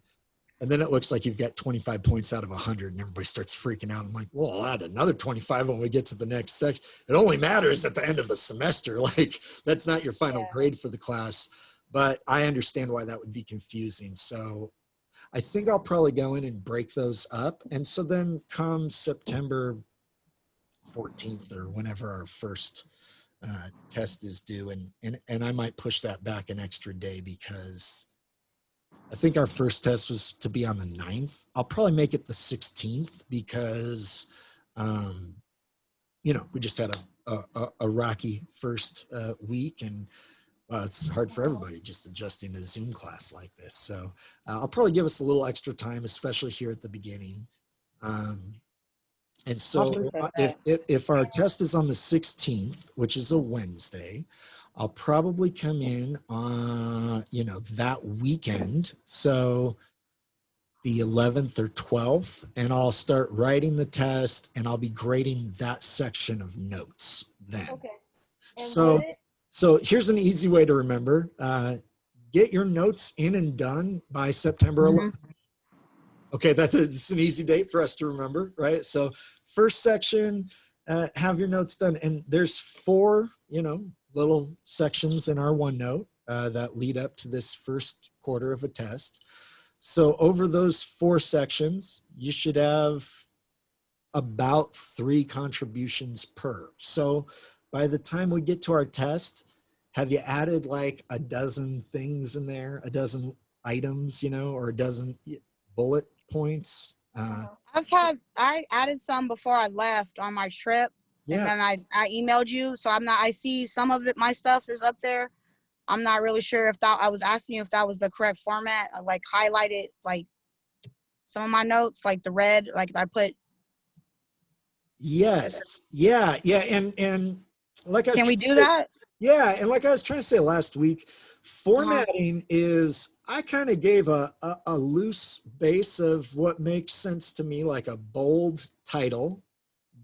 And then it looks like you've got 25 points out of 100 and everybody starts freaking out. I'm like, well, I'll add another 25 when we get to the next section. It only matters at the end of the semester. Like, that's not your final grade for the class. But I understand why that would be confusing. So I think I'll probably go in and break those up. And so then come September 14th or whenever our first test is due, and I might push that back an extra day, because I think our first test was to be on the 9th. I'll probably make it the 16th because, you know, we just had a rocky first week, and it's hard for everybody just adjusting to Zoom class like this. So I'll probably give us a little extra time, especially here at the beginning. And so if our test is on the 16th, which is a Wednesday, I'll probably come in on, you know, that weekend. So the 11th or 12th, and I'll start writing the test, and I'll be grading that section of notes then. Okay. So here's an easy way to remember. Get your notes in and done by September 11th. Okay, that's an easy date for us to remember, right? So first section, have your notes done. And there's 4, you know, little sections in our OneNote that lead up to this first quarter of a test. So over those 4 sections, you should have about 3 contributions per. So by the time we get to our test, have you added like a dozen things in there, a dozen items, you know, or a dozen bullet points? I added some before I left on my trip. And then I emailed you, so I see some of it, my stuff is up there. I'm not really sure if I was asking you if that was the correct format. I like highlighted like some of my notes, like the red, like I put. Yes. Yeah. And like Can we do that? Yeah. And like I was trying to say last week, formatting is, I kind of gave a loose base of what makes sense to me, like a bold title,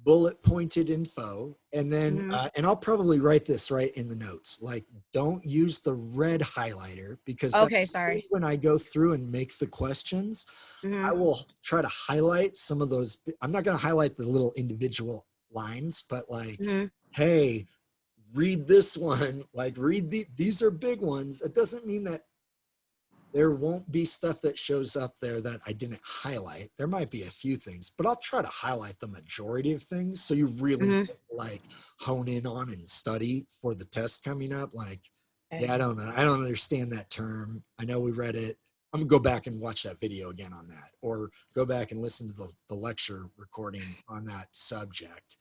bullet pointed info, and then and I'll probably write this right in the notes, like don't use the red highlighter, because sorry, when I go through and make the questions, I will try to highlight some of those. I'm not going to highlight the little individual lines, but like, hey, read this one, like read these are big ones. It doesn't mean that there won't be stuff that shows up there that I didn't highlight. There might be a few things, but I'll try to highlight the majority of things, so you really like hone in on and study for the test coming up. Like, yeah, I don't understand that term. I know we read it. I'm gonna go back and watch that video again on that, or go back and listen to the lecture recording on that subject.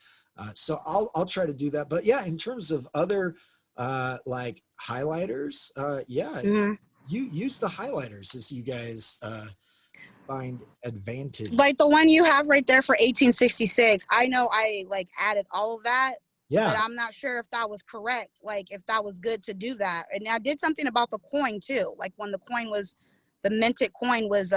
So I'll try to do that. But yeah, in terms of other like highlighters, yeah, Mhm. you use the highlighters as you guys find advantage. Like the one you have right there for 1866. I know I like added all of that, but Yeah, I'm not sure if that was correct. Like if that was good to do that. And I did something about the coin too. Like when the minted coin was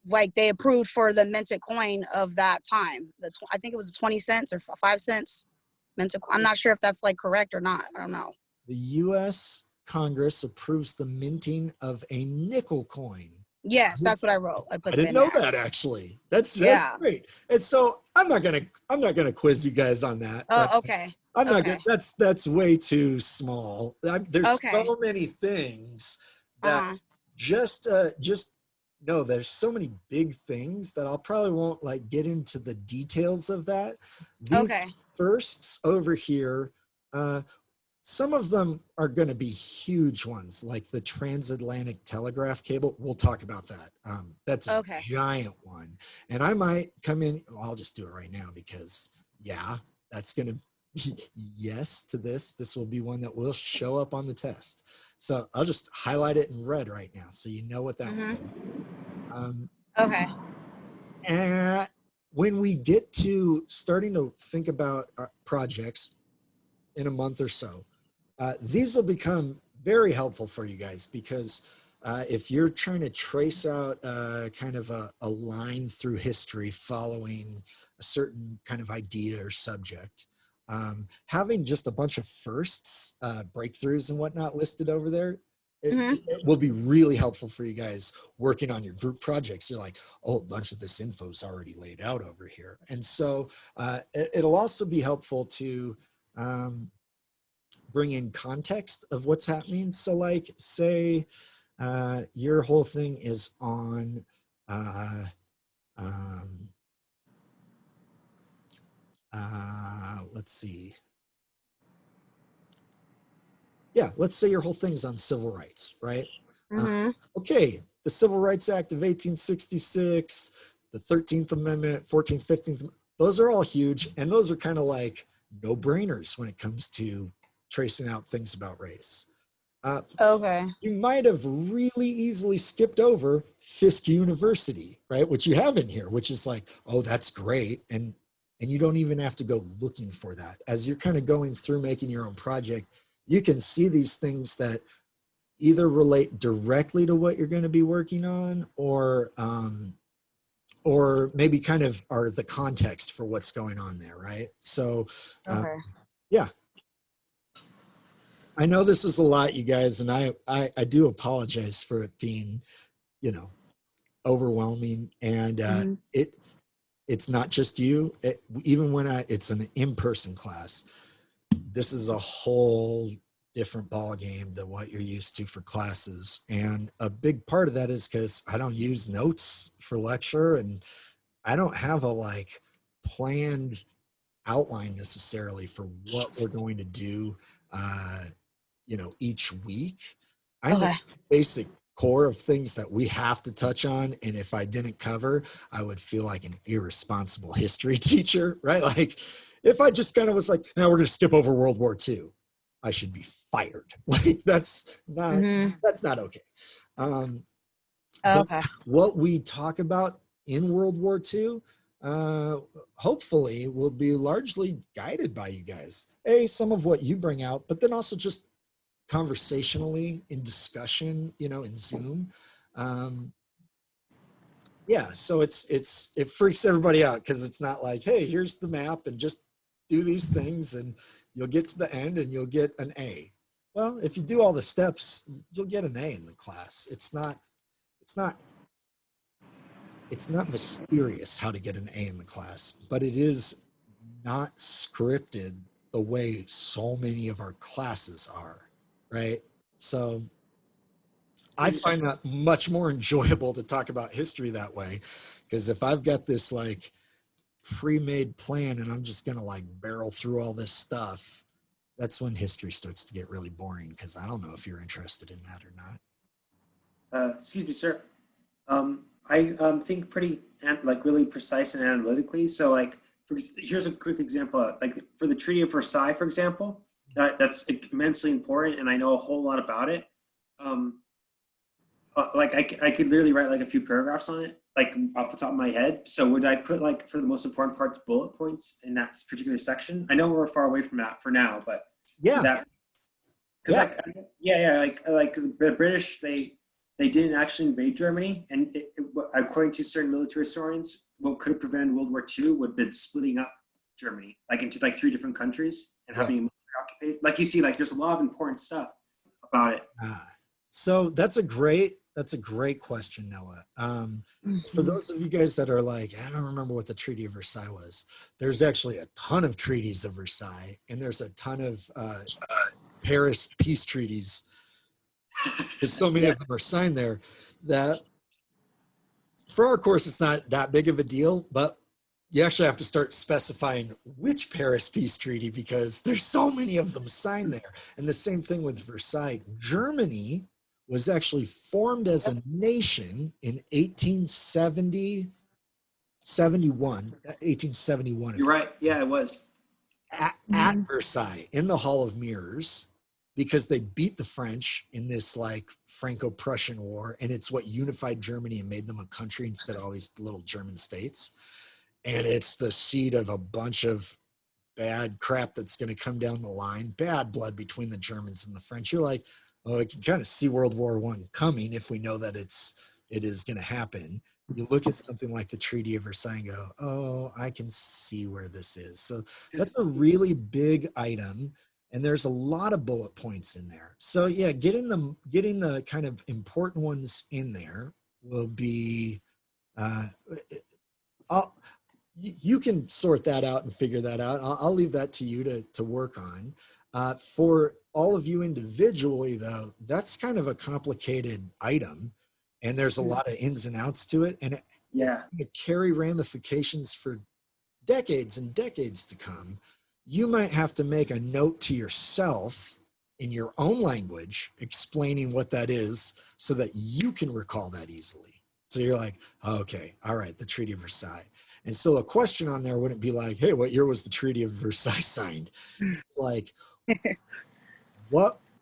like they approved for the minted coin of that time. I think it was 20 cents or 5 cents minted. I'm not sure if that's like correct or not. I don't know. the U.S. Congress approves the minting of a nickel coin. Yes, that's what I wrote. I put I didn't know that actually. That's Yeah. great. And so I'm not gonna quiz you guys on that. Oh, okay. I'm not Okay. gonna. That's way too small. There's Okay. so many things that just no. There's so many big things that I'll probably won't like get into the details of that. These Okay. firsts over here, some of them are going to be huge ones, like the transatlantic telegraph cable. We'll talk about that. That's a giant one. And I might come in, well, I'll just do it right now because, yeah, that's going to, yes to this. This will be one that will show up on the test. So I'll just highlight it in red right now so you know what that means. Okay. And when we get to starting to think about our projects in a month or so, these will become very helpful for you guys because if you're trying to trace out kind of a line through history following a certain kind of idea or subject, having just a bunch of firsts, breakthroughs and whatnot listed over there, it will be really helpful for you guys working on your group projects. You're like, oh, a bunch of this info is already laid out over here. And so it'll also be helpful to bring in context of what's happening. So like say your whole thing is on let's see. Yeah, let's say your whole thing's on civil rights, right? Okay, the Civil Rights Act of 1866, the 13th Amendment, 14th, 15th, those are all huge. And those are kind of like no-brainers when it comes to tracing out things about race. Okay. You might have really easily skipped over Fisk University, right? Which you have in here, which is like, oh, that's great. And you don't even have to go looking for that. As you're kind of going through making your own project, you can see these things that either relate directly to what you're going to be working on or maybe kind of are the context for what's going on there, right? So, yeah. I know this is a lot, you guys, and I do apologize for it being, you know, overwhelming. And it's not just you. Even when it's an in-person class, this is a whole different ball game than what you're used to for classes. And a big part of that is because I don't use notes for lecture, and I don't have a like planned outline necessarily for what we're going to do you know, each week. I know the basic core of things that we have to touch on, and if I didn't cover, I would feel like an irresponsible history teacher, right? Like if I just kind of was like, no, we're going to skip over World War II, I should be fired. Like that's not okay. What we talk about in World War II, hopefully will be largely guided by you guys. Some of what you bring out, but then also just conversationally in discussion, you know, in Zoom. Yeah, so it freaks everybody out because it's not like, hey, here's the map and just do these things and you'll get to the end and you'll get an A. Well, if you do all the steps, you'll get an A in the class. It's not mysterious how to get an A in the class, but it is not scripted the way so many of our classes are, right? So I find that much more enjoyable to talk about history that way, because if I've got this like pre-made plan and I'm just gonna like barrel through all this stuff, that's when history starts to get really boring, because I don't know if you're interested in that or not. Excuse me, sir. I think pretty like really precise and analytically. So like here's a quick example. Like for the Treaty of Versailles, for example, that's immensely important, and I know a whole lot about it. Like I could literally write like a few paragraphs on it, like off the top of my head. So would I put like for the most important parts bullet points in that particular section? I know we're far away from that for now, but Yeah. Because like the British, they didn't actually invade Germany, and according to certain military historians, what could have prevented World War II would have been splitting up Germany like into like 3 different countries and having a military occupation. Like you see, like there's a lot of important stuff about it. So that's a great question, Noah. For those of you guys that are like, I don't remember what the Treaty of Versailles was. There's actually a ton of treaties of Versailles, and there's a ton of Paris peace treaties. There's so many of them are signed there that for our course, it's not that big of a deal, but you actually have to start specifying which Paris peace treaty because there's so many of them signed there. And the same thing with Versailles. Germany was actually formed as a nation in 1871. You're right. Yeah, it was. At Versailles in the Hall of Mirrors, because they beat the French in this like Franco-Prussian war, and it's what unified Germany and made them a country instead of all these little German states. And it's the seed of a bunch of bad crap that's going to come down the line, bad blood between the Germans and the French. You're like, oh, I can kind of see World War I coming if we know that it is going to happen. You look at something like the Treaty of Versailles and go, oh, I can see where this is. So that's a really big item. And there's a lot of bullet points in there. So yeah, getting the kind of important ones in there will be, you can sort that out and figure that out. I'll leave that to you to work on. For all of you individually though, that's kind of a complicated item and there's a lot of ins and outs to it. And it carry ramifications for decades and decades to come. You might have to make a note to yourself in your own language explaining what that is so that you can recall that easily. So you're like, oh, okay, all right, the Treaty of Versailles. And so a question on there wouldn't be like, hey, what year was the Treaty of Versailles signed? Like,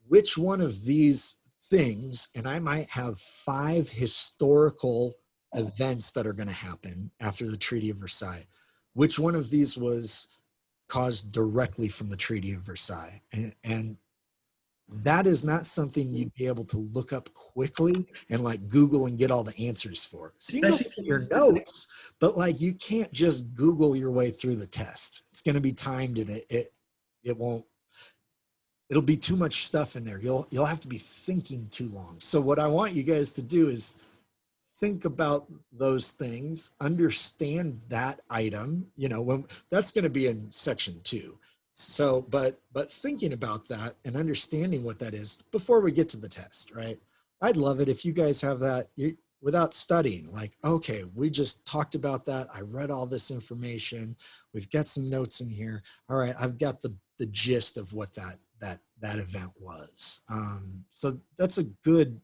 which one of these things, and I might have 5 historical events that are going to happen after the Treaty of Versailles. Which one of these was caused directly from the Treaty of Versailles? And that is not something you'd be able to look up quickly and like Google and get all the answers for. So you can look at your notes, but like you can't just Google your way through the test. It's going to be timed and it won't, it'll be too much stuff in there. You'll have to be thinking too long. So what I want you guys to do is think about those things, understand that item, when that's going to be in section 2. So, but thinking about that and understanding what that is before we get to the test, right? I'd love it if you guys have that without studying, like, okay, we just talked about that. I read all this information. We've got some notes in here. All right. I've got the gist of what that event was. So that's a good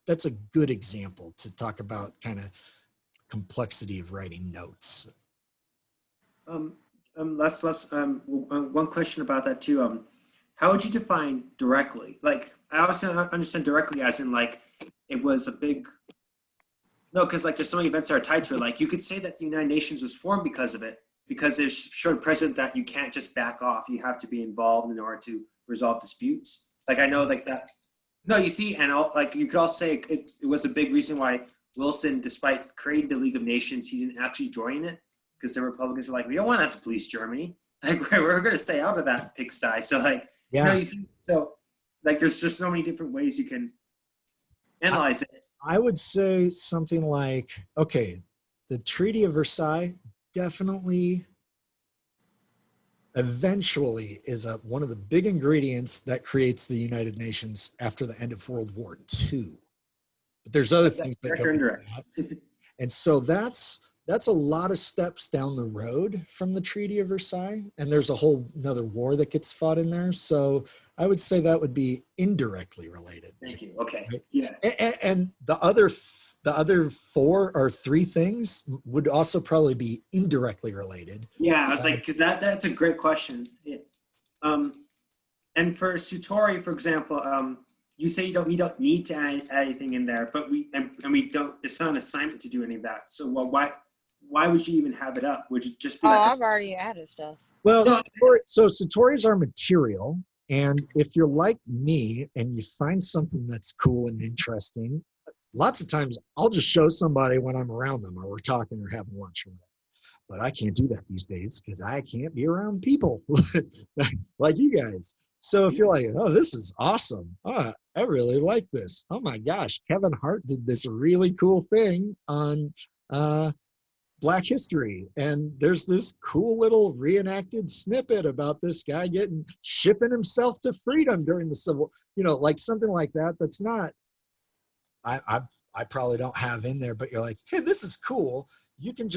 example to talk about kind of complexity of writing notes. One question about that too. How would you define directly? Like, I also understand directly as in like, it was a big, no, because like there's so many events that are tied to it. Like you could say that the United Nations was formed because of it, because it showed precedent that you can't just back off. You have to be involved in order to resolve disputes. Like I know like that. No, you see, and like you could also say it was a big reason why Wilson, despite creating the League of Nations, he didn't actually join it because the Republicans were like, we don't want to police Germany. Like we're going to stay out of that pigsty. So like, you see, so like there's just so many different ways you can analyze it. I would say something like, okay, the Treaty of Versailles definitely eventually is one of the big ingredients that creates the United Nations after the end of World War II. But there's other things that go into that. And so that's a lot of steps down the road from the Treaty of Versailles. And there's a whole another war that gets fought in there. So I would say that would be indirectly related. Thank you. Okay. Right? Yeah. And the other the other 4 or 3 things would also probably be indirectly related. Yeah, I was like, because that's a great question. And for Satori, for example, you say we don't need to add anything in there, but we don't. It's not an assignment to do any of that. So why would you even have it up? Would it just be like? I've already added stuff. Well, so Satori's are material, and if you're like me and you find something that's cool and interesting, lots of times I'll just show somebody when I'm around them or we're talking or having lunch or whatever. But I can't do that these days because I can't be around people like you guys. So if you're like, oh, this is awesome. Oh, I really like this. Oh my gosh, Kevin Hart did this really cool thing on Black History. And there's this cool little reenacted snippet about this guy shipping himself to freedom during the Civil, like something like that. That's not, I probably don't have in there, but you're like, hey, this is cool. You can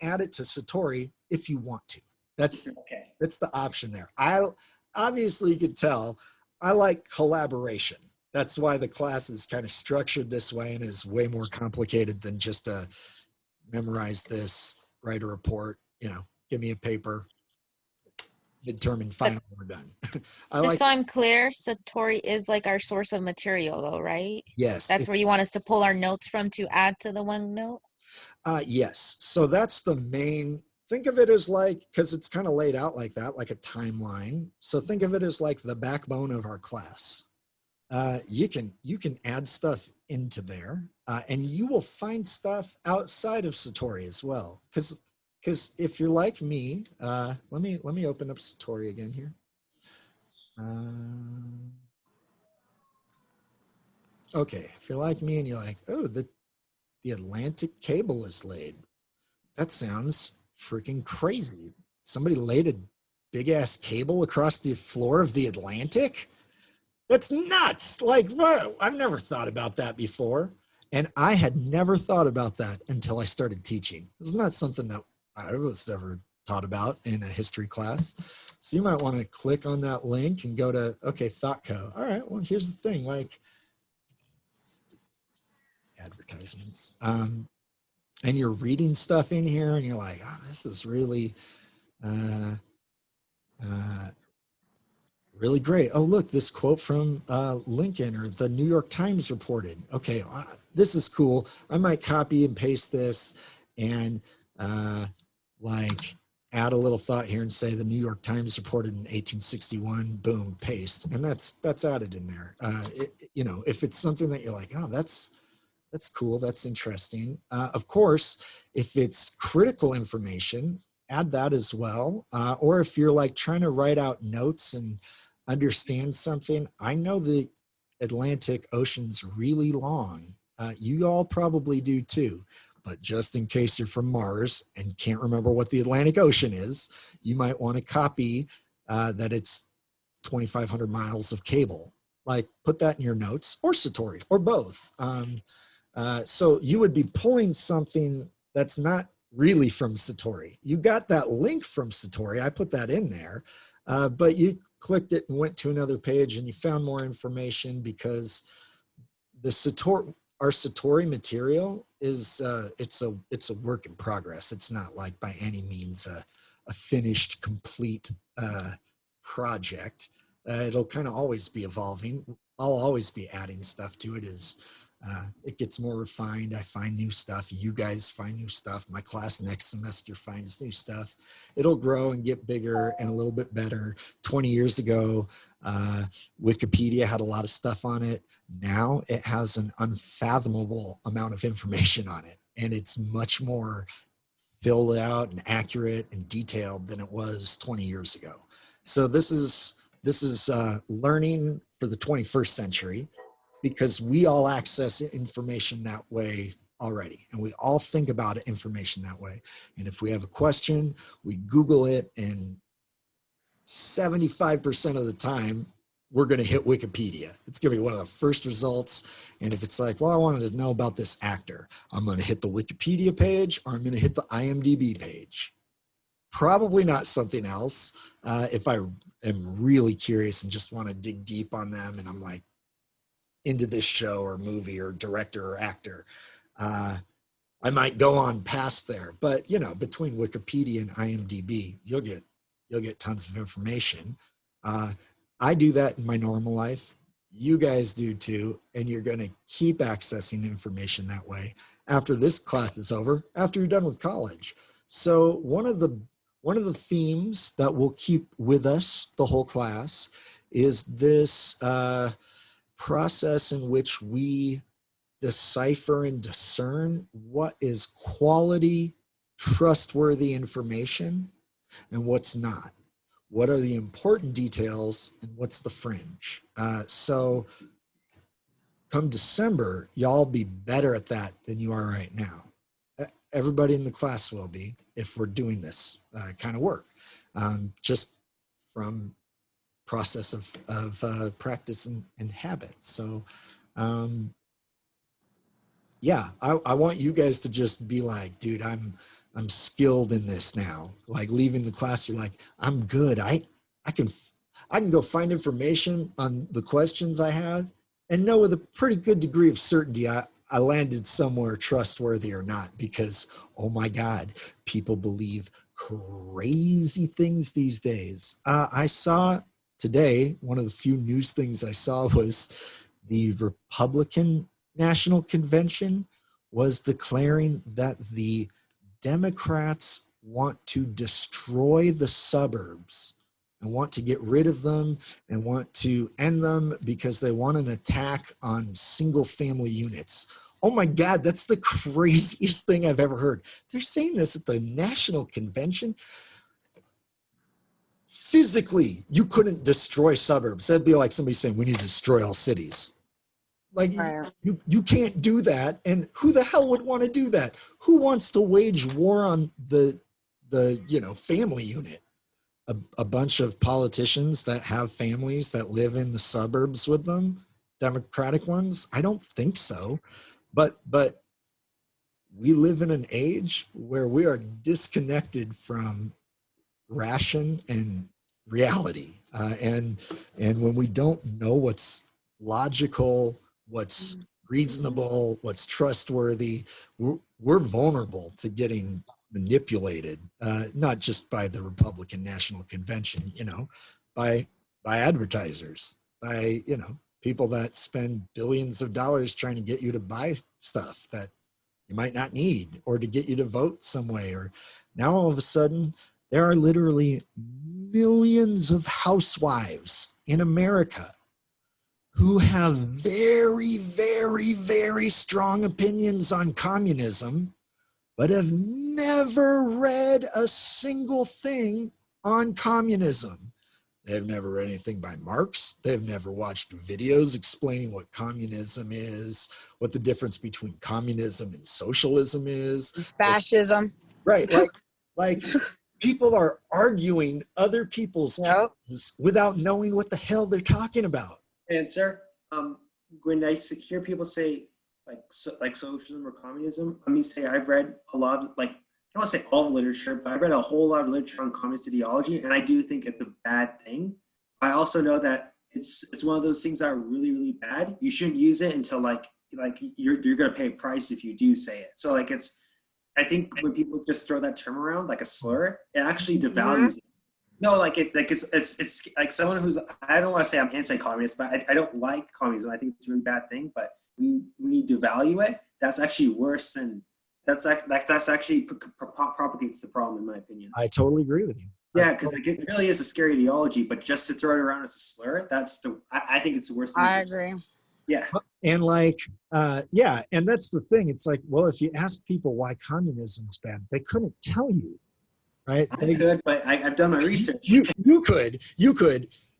add it to Satori if you want to. That's the option there. Obviously you could tell I like collaboration. That's why the class is kind of structured this way and is way more complicated than just a memorize this, write a report, give me a paper, midterm and final, we're done. Just so I'm clear, Satori is like our source of material though, right? Yes. That's where you want us to pull our notes from to add to the OneNote? Yes. So that's the main, think of it as because it's kind of laid out like that, like a timeline. So think of it as like the backbone of our class. You can add stuff into there and you will find stuff outside of Satori as well. Because if you're like me, let me open up Satori again here. Okay, if you're like me and you're like, oh, the Atlantic cable is laid. That sounds freaking crazy. Somebody laid a big ass cable across the floor of the Atlantic? That's nuts. Like, what? I've never thought about that before. And I had never thought about that until I started teaching. It's not something that I was ever taught about in a history class. So you might want to click on that link and go to, okay, ThoughtCo. All right, well, here's the thing, like advertisements. And you're reading stuff in here and you're like, oh, this is really, really great. Oh, look, this quote from Lincoln or the New York Times reported. Okay, this is cool. I might copy and paste this and like add a little thought here and say the New York Times reported in 1861, boom, paste. And that's added in there. If it's something that you're like, oh, that's cool, that's interesting. Of course, if it's critical information, add that as well. Or if you're like trying to write out notes and understand something, I know the Atlantic Ocean's really long. You all probably do too, but just in case you're from Mars and can't remember what the Atlantic Ocean is, you might want to copy that it's 2,500 miles of cable. Like put that in your notes or Satori or both. So you would be pulling something that's not really from Satori. You got that link from Satori. I put that in there, but you clicked it and went to another page and you found more information because our Satori material is it's a work in progress. It's not like by any means a finished, complete project. It'll kind of always be evolving. I'll always be adding stuff to it as it gets more refined. I find new stuff. You guys find new stuff. My class next semester finds new stuff. It'll grow and get bigger and a little bit better. 20 years ago, Wikipedia had a lot of stuff on it. Now it has an unfathomable amount of information on it. And it's much more filled out and accurate and detailed than it was 20 years ago. So this is learning for the 21st century, because we all access information that way already. And we all think about information that way. And if we have a question, we Google it, and 75% of the time, we're gonna hit Wikipedia. It's gonna be one of the first results. And if it's like, well, I wanted to know about this actor, I'm gonna hit the Wikipedia page or I'm gonna hit the IMDb page. Probably not something else. If I am really curious and just wanna dig deep on them and I'm like, into this show or movie or director or actor, I might go on past there, but you know, between Wikipedia and IMDb, you'll get tons of information. I do that in my normal life. You guys do too, and you're going to keep accessing information that way after this class is over, after you're done with college. So one of the themes that we'll keep with us the whole class is this process in which we decipher and discern what is quality, trustworthy information and what's not. What are the important details and what's the fringe? So come December, y'all be better at that than you are right now. Everybody in the class will be if we're doing this kind of work, just from process of practice and habit. So yeah, I want you guys to just be like, dude, I'm skilled in this now. Like leaving the class, you're like, I'm good. I can go find information on the questions I have and know with a pretty good degree of certainty I landed somewhere trustworthy or not, because, oh my God, people believe crazy things these days. I saw today, one of the few news things I saw was the Republican National Convention was declaring that the Democrats want to destroy the suburbs and want to get rid of them and want to end them because they want an attack on single family units. Oh my God, that's the craziest thing I've ever heard. They're saying this at the National Convention. Physically, you couldn't destroy suburbs. That'd be like somebody saying we need to destroy all cities. Like you can't do that. And who the hell would want to do that? Who wants to wage war on the family unit? A bunch of politicians that have families that live in the suburbs with them, Democratic ones? I don't think so. But we live in an age where we are disconnected from ration and reality. And when we don't know what's logical, what's reasonable, what's trustworthy, we're vulnerable to getting manipulated, not just by the Republican National Convention, by advertisers, by, people that spend billions of dollars trying to get you to buy stuff that you might not need, or to get you to vote some way. Or now all of a sudden, there are literally millions of housewives in America who have very, very, very strong opinions on communism, but have never read a single thing on communism. They've never read anything by Marx. They've never watched videos explaining what communism is, what the difference between communism and socialism is. Fascism. Right. Like people are arguing other people's cases without knowing what the hell they're talking about. Answer. When I hear people say like socialism or communism, let me say I've read a lot of, I don't want to say all the literature, but I read a whole lot of literature on communist ideology, and I do think it's a bad thing. I also know that it's one of those things that are really, really bad. You shouldn't use it until you're going to pay a price if you do say it. So I think when people just throw that term around like a slur, it actually devalues it. No, it's like someone who's, I don't want to say I'm anti-communist, but I don't like communism. I think it's a really bad thing. But when you devalue it, that's actually worse than. That's actually propagates the problem, in my opinion. I totally agree with you. Yeah, because it really is a scary ideology, but just to throw it around as a slur, I think it's the worst thing. I agree. Yeah. And and that's the thing. It's like, well, if you ask people why communism's bad, they couldn't tell you, right? They could, but I've done my research. You could.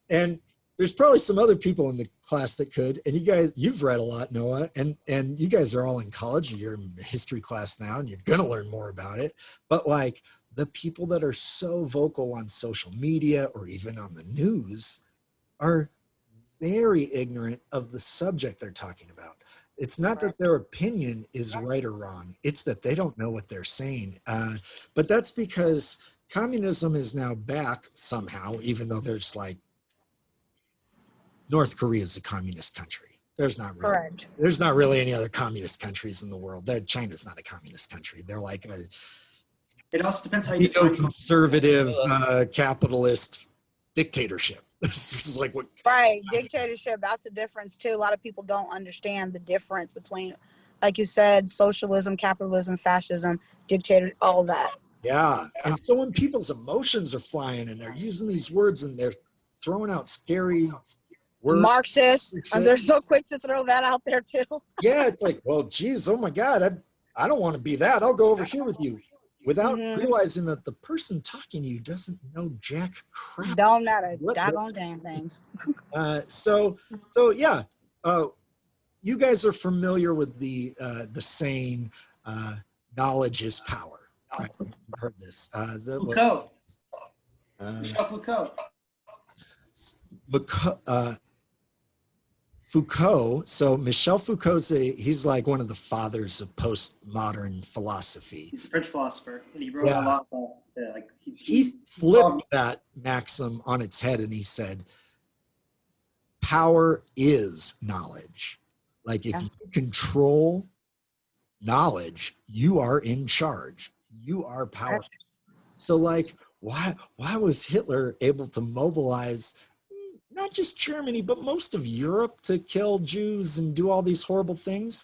And there's probably some other people in the class that could, and you've read a lot, Noah, and you guys are all in college, you're in history class now, and you're gonna learn more about it. But the people that are so vocal on social media or even on the news are very ignorant of the subject they're talking about. It's not that their opinion is right or wrong, it's that they don't know what they're saying. But that's because communism is now back somehow, even though there's North Korea is a communist country. There's not really. Correct. There's not really any other communist countries in the world. China's not a communist country. They're like a It also depends how you define. conservative capitalist dictatorship. This is like what. Right, dictatorship. That's the difference too. A lot of people don't understand the difference between, like you said, socialism, capitalism, fascism, dictator, all that. Yeah, and so when people's emotions are flying and they're using these words and they're throwing out scary words, Marxists, and they're so quick to throw that out there too. yeah, it's like, well, geez, oh my God, I don't want to be that. I'll go over here with you, without realizing that the person talking to you doesn't know jack crap. Don't know a doggone damn thing. So yeah, you guys are familiar with the saying, knowledge is power. Right? You've heard this. Foucault. Michel Foucault. Foucault. So Michel Foucault's he's like one of the fathers of postmodern philosophy. He's a French philosopher, and he wrote a lot about like he flipped that maxim on its head, and he said, "Power is knowledge. Like if you control knowledge, you are in charge. You are powerful." So like, why was Hitler able to mobilize not just Germany, but most of Europe to kill Jews and do all these horrible things?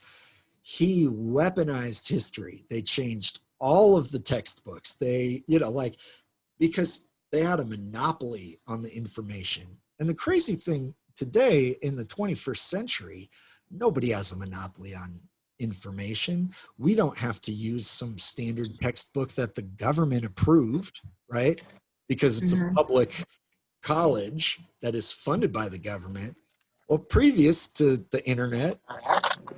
He weaponized history. They changed all of the textbooks. They, because they had a monopoly on the information. And the crazy thing today in the 21st century, nobody has a monopoly on information. We don't have to use some standard textbook that the government approved, right? Because it's a public college that is funded by the government. Well, previous to the internet,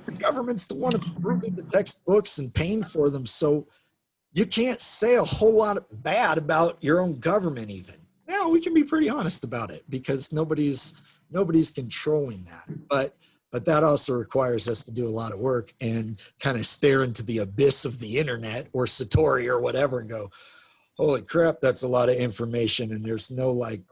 the government's the one approving the textbooks and paying for them. So you can't say a whole lot of bad about your own government even. Now we can be pretty honest about it because nobody's controlling that. But that also requires us to do a lot of work and kind of stare into the abyss of the internet or Satori or whatever and go, holy crap, that's a lot of information. And there's no like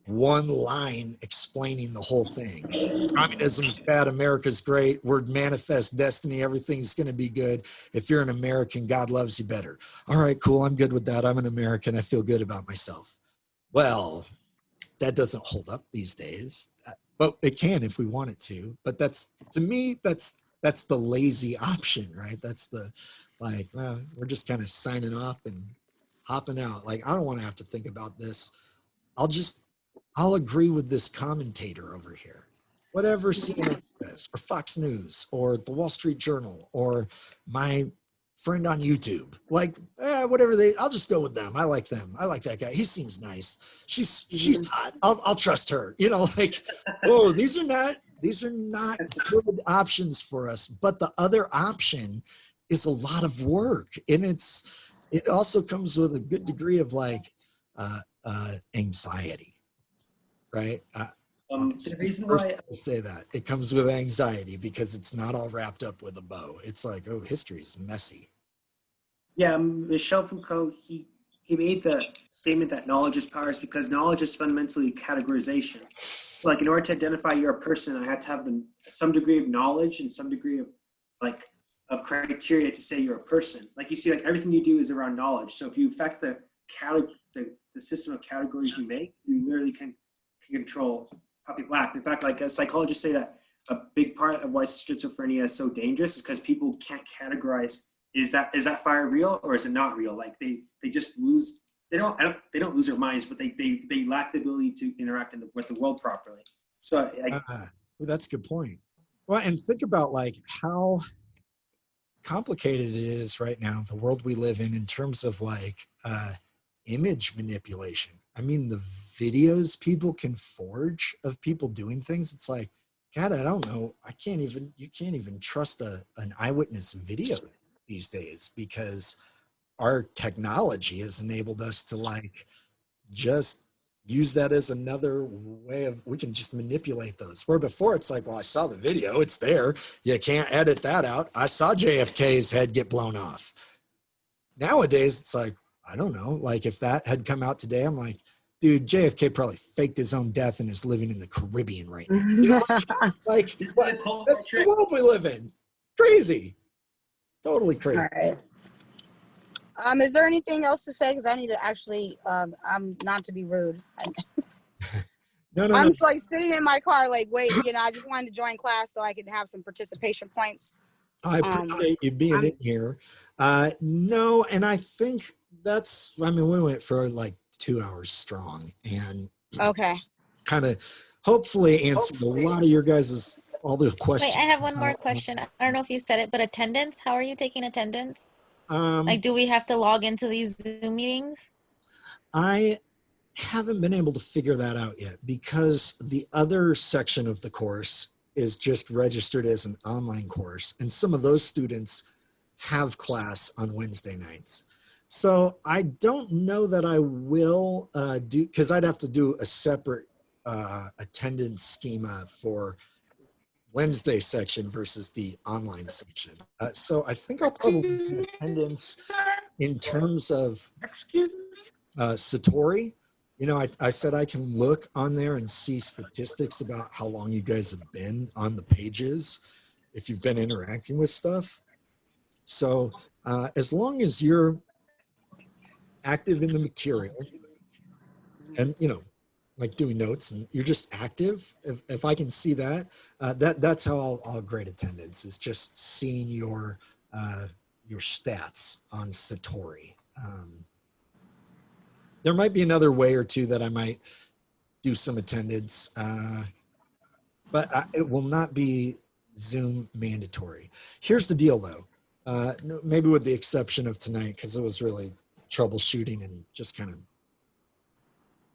one line explaining the whole thing. Communism's bad, America's great, we're manifest destiny, everything's going to be good. If you're an American, God loves you better. All right, cool, I'm good with that. I'm an American, I feel good about myself. Well, that doesn't hold up these days. But it can if we want it to. But that's, to me, that's the lazy option, right? That's the, like, well, we're just kind of signing off and hopping out. Like, I don't want to have to think about this. I'll agree with this commentator over here. Whatever CNN says, or Fox News, or the Wall Street Journal, or my friend on YouTube, like whatever I'll just go with them. I like them. I like that guy. He seems nice. She's hot. I'll trust her. Like, oh, these are not good options for us. But the other option is a lot of work, and it also comes with a good degree of like anxiety, right? The reason why I say that it comes with anxiety because it's not all wrapped up with a bow. It's like, oh, history is messy. Yeah, Michel Foucault, he made the statement that knowledge is power is because knowledge is fundamentally categorization. So like in order to identify you're a person, I had to have some degree of knowledge and some degree of criteria to say you're a person. Like you see, like everything you do is around knowledge. So if you affect the system of categories you make, you literally can control how people act. In fact, like psychologists say that a big part of why schizophrenia is so dangerous is because people can't categorize, is that fire real or is it not real? Like they just lose, they don't lose their minds, but they lack the ability to interact with the world properly. So well, that's a good point. Well, and think about like how complicated it is right now, the world we live in terms of like image manipulation. I mean, the videos people can forge of people doing things, it's like, God, I don't know. You can't even trust an eyewitness video these days because our technology has enabled us to like just use that as another way of, we can just manipulate those. Where before it's like, well, I saw the video, it's there. You can't edit that out. I saw JFK's head get blown off. Nowadays, it's like, I don't know. Like if that had come out today, I'm like, dude, JFK probably faked his own death and is living in the Caribbean right now. You know? Like, that's the world we live in. Crazy. Totally crazy. All right. Is there anything else to say? Because I need to actually, I'm not to be rude. No. I'm just like sitting in my car, like, wait, I just wanted to join class so I could have some participation points. I appreciate you being in here. No, and I think we went for like 2 hours strong and okay, kind of hopefully answered a lot of your guys' all the questions. Wait, I have one more question. I don't know if you said it, but attendance, how are you taking attendance? Like, do we have to log into these Zoom meetings? I haven't been able to figure that out yet because the other section of the course is just registered as an online course. And some of those students have class on Wednesday nights. So I don't know that I will because I'd have to do a separate attendance schema for Wednesday section versus the online section. So I think I'll probably do attendance in terms of Satori. I said I can look on there and see statistics about how long you guys have been on the pages, if you've been interacting with stuff. So as long as you're active in the material and, like doing notes and you're just active, if I can see that, that's how I'll grade attendance, is just seeing your stats on Satori. There might be another way or two that I might do some attendance, but it will not be Zoom mandatory. Here's the deal though, maybe with the exception of tonight, because it was really troubleshooting and just kind of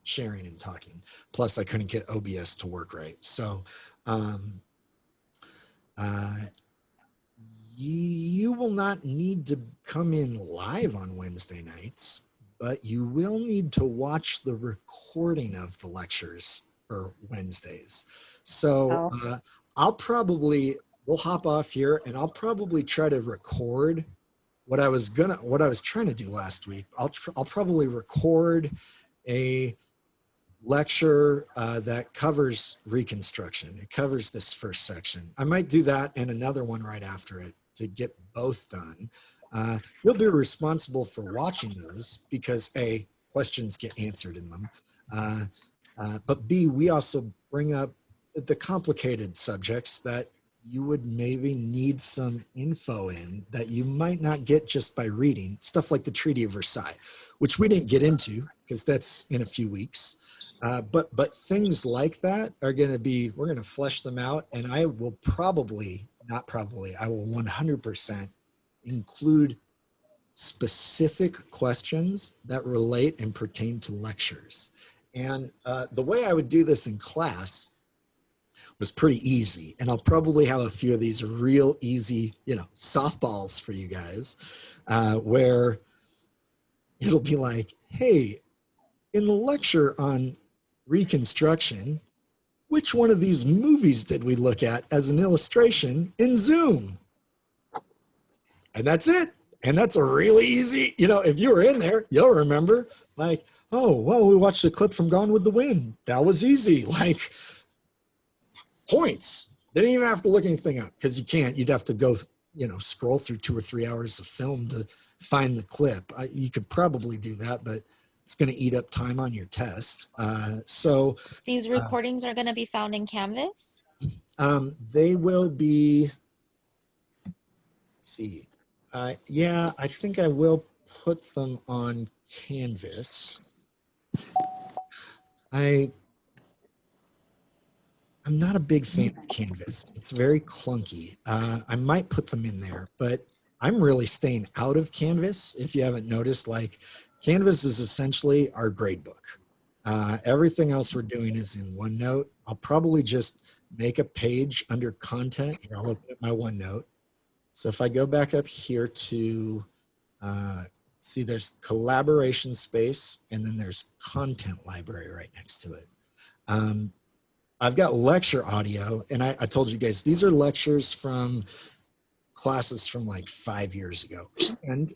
sharing and talking. Plus I couldn't get OBS to work right. So you will not need to come in live on Wednesday nights, but you will need to watch the recording of the lectures for Wednesdays. So we'll hop off here and I'll probably try to record what I was trying to do last week. I'll probably record a lecture that covers Reconstruction. It covers this first section. I might do that and another one right after it to get both done. You'll be responsible for watching those because A, questions get answered in them. But B, we also bring up the complicated subjects that you would maybe need some info in that you might not get just by reading. Stuff like the Treaty of Versailles, which we didn't get into because that's in a few weeks. But things like that are going to be, we're going to flesh them out, and I will I will 100% include specific questions that relate and pertain to lectures. And the way I would do this in class was pretty easy. And I'll probably have a few of these real easy, softballs for you guys, where it'll be like, hey, in the lecture on Reconstruction, which one of these movies did we look at as an illustration in Zoom? And that's it. And that's a really easy, if you were in there, you'll remember, like, oh, well, we watched a clip from Gone with the Wind. That was easy. Like, points. They didn't even have to look anything up because you can't. You'd have to go, scroll through 2 or 3 hours of film to find the clip. You could probably do that, but it's going to eat up time on your test. So these recordings are going to be found in Canvas? They will be, let's see. Yeah, I think I will put them on Canvas. I'm not a big fan of Canvas. It's very clunky. I might put them in there, but I'm really staying out of Canvas. If you haven't noticed, like Canvas is essentially our grade book. Everything else we're doing is in OneNote. I'll probably just make a page under content. Here, I'll open up my OneNote. So if I go back up here to, see there's collaboration space and then there's content library right next to it. I've got lecture audio, and I told you guys, these are lectures from classes from like 5 years ago. And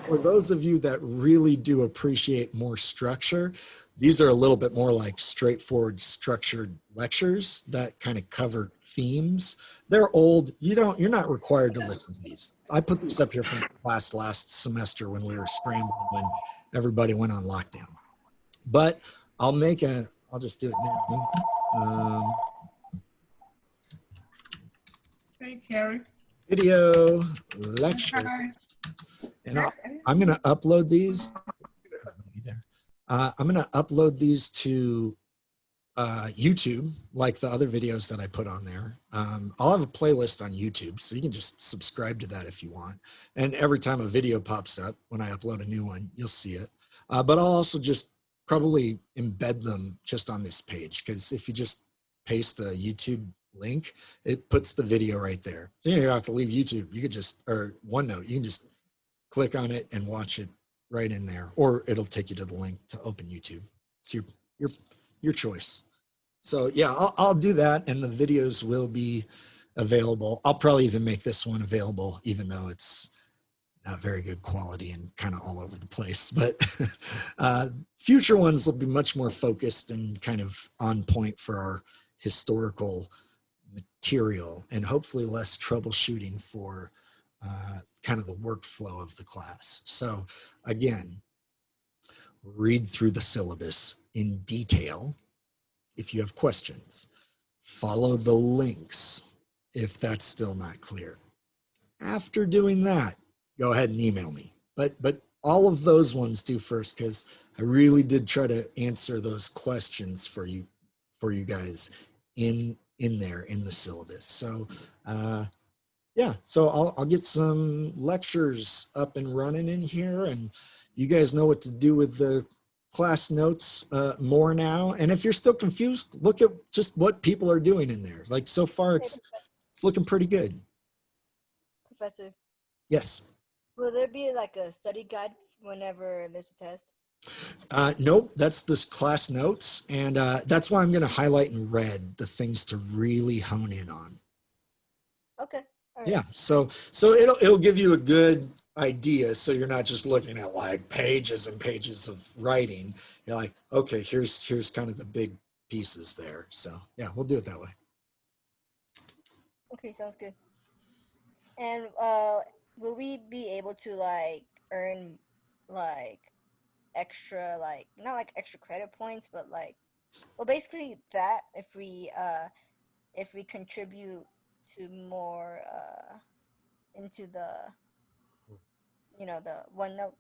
For those of you that really do appreciate more structure, these are a little bit more like straightforward structured lectures that kind of cover themes. They're old. You're not required to listen to these. I put these up here from class last semester when we were scrambling, when everybody went on lockdown. But I'll just do it now. Hey, Carrie. Video lecture. And I'm going to upload these. I'm going to upload these to YouTube, like the other videos that I put on there. I'll have a playlist on YouTube, so you can just subscribe to that if you want. And every time a video pops up, when I upload a new one, you'll see it. But I'll also just probably embed them just on this page, because if you just paste a YouTube link, it puts the video right there. So you don't have to leave YouTube. You could just, or OneNote, you can just click on it and watch it right in there, or it'll take you to the link to open YouTube. It's your choice. So yeah, I'll do that, and the videos will be available. I'll probably even make this one available, even though it's not very good quality and kind of all over the place. But future ones will be much more focused and kind of on point for our historical material, and hopefully less troubleshooting for kind of the workflow of the class. So again, read through the syllabus in detail if you have questions. Follow the links if that's still not clear. After doing that, go ahead and email me. But all of those ones do first, because I really did try to answer those questions for you guys in there in the syllabus. So yeah, so I'll get some lectures up and running in here, and you guys know what to do with the class notes more now. And if you're still confused, look at just what people are doing in there. Like so far, it's looking pretty good. Professor. Yes. Will there be like a study guide whenever there's a test? Nope, that's this class notes. And that's why I'm going to highlight in red the things to really hone in on. Okay. All right. Yeah, so it'll give you a good idea, so you're not just looking at like pages and pages of writing. You're like, okay, here's kind of the big pieces there. So yeah, we'll do it that way. Okay, sounds good. And will we be able to like earn like extra, like not like extra credit points, but like, well, basically that if we contribute to more into the, you know, the OneNote?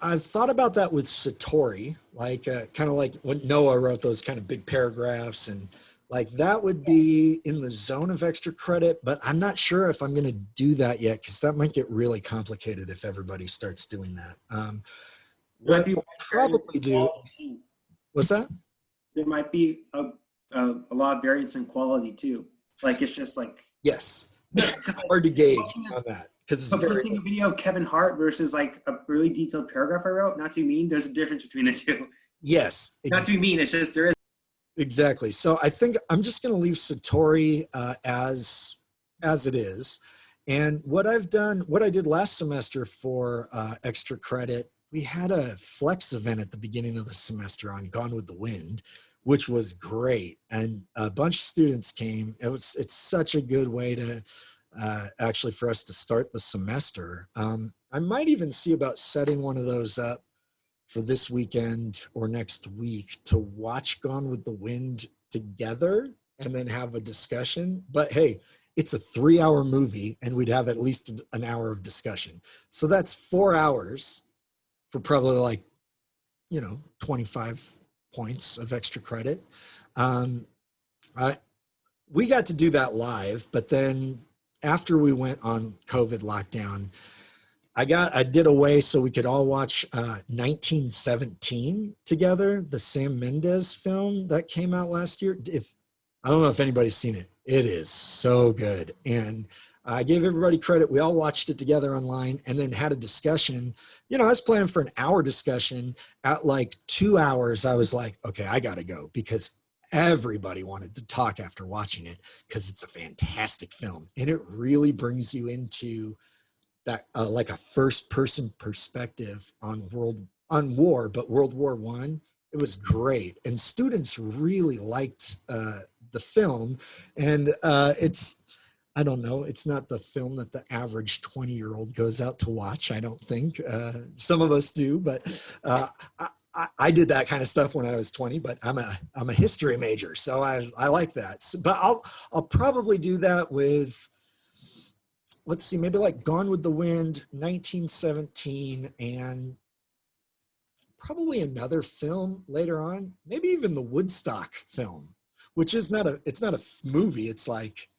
I've thought about that with Satori, like kind of like when Noah wrote those kind of big paragraphs, and like that would be in the zone of extra credit, but I'm not sure if I'm going to do that yet, because that might get really complicated if everybody starts doing that. What I'll probably do. What's that? There might be a lot of variance in quality too. Like it's just like, yes, hard to gauge on that, because it's posting a video of Kevin Hart versus like a really detailed paragraph I wrote. Not to be mean, there's a difference between the two. Yes, not to be mean. It's just there is. Exactly. So I think I'm just going to leave Satori as it is. And what I did last semester for extra credit, we had a flex event at the beginning of the semester on Gone with the Wind, which was great. And a bunch of students came. It's such a good way to actually for us to start the semester. I might even see about setting one of those up for this weekend or next week to watch Gone with the Wind together and then have a discussion. But hey, it's a 3-hour movie and we'd have at least an hour of discussion. So that's 4 hours for probably like, 25 points of extra credit. We got to do that live, but then after we went on COVID lockdown, I did a way so we could all watch 1917 together, the Sam Mendes film that came out last year. I don't know if anybody's seen it. It is so good. And I gave everybody credit. We all watched it together online and then had a discussion. I was planning for an hour discussion. At like 2 hours, I was like, okay, I got to go, because everybody wanted to talk after watching it, because it's a fantastic film. And it really brings you into that like a first person perspective on war, but World War I. It was great, and students really liked the film. And I don't know, it's not the film that the average 20-year-old goes out to watch, I don't think. Some of us do, but I did that kind of stuff when I was 20, but I'm a history major, so I like that. So, but I'll probably do that with, let's see, maybe like Gone with the Wind, 1917, and probably another film later on, maybe even the Woodstock film, which is it's not a movie. It's like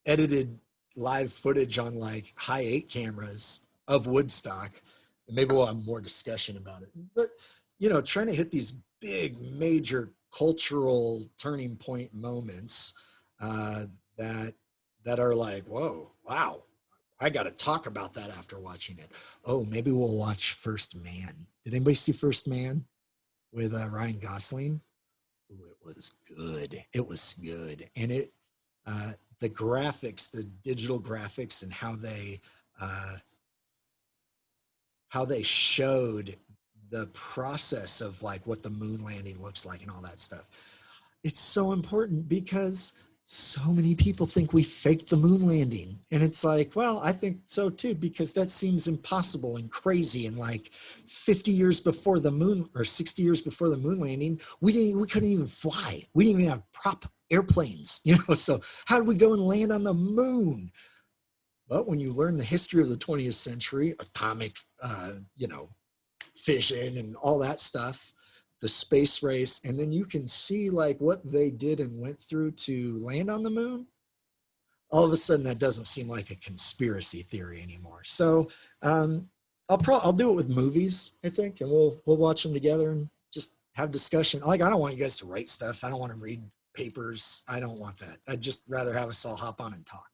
edited live footage on like high 8 cameras of Woodstock. And maybe we'll have more discussion about it. But, you know, trying to hit these big major cultural turning point moments that are like, whoa, wow, I got to talk about that after watching it. Oh, maybe we'll watch First Man. Did anybody see First Man with Ryan Gosling? Ooh, it was good. It was good. And the graphics, the digital graphics, and how they showed the process of like what the moon landing looks like and all that stuff. It's so important because so many people think we faked the moon landing. And it's like, well, I think so too, because that seems impossible and crazy. And like 50 years before the moon, or 60 years before the moon landing, we couldn't even fly. We didn't even have prop airplanes, you know? So how did we go and land on the moon? But when you learn the history of the 20th century, atomic, fission and all that stuff, the space race, and then you can see like what they did and went through to land on the moon, all of a sudden that doesn't seem like a conspiracy theory anymore. So I'll do it with movies, I think, and we'll watch them together and just have discussion. Like, I don't want you guys to write stuff. I don't want to read papers. I don't want that. I'd just rather have us all hop on and talk.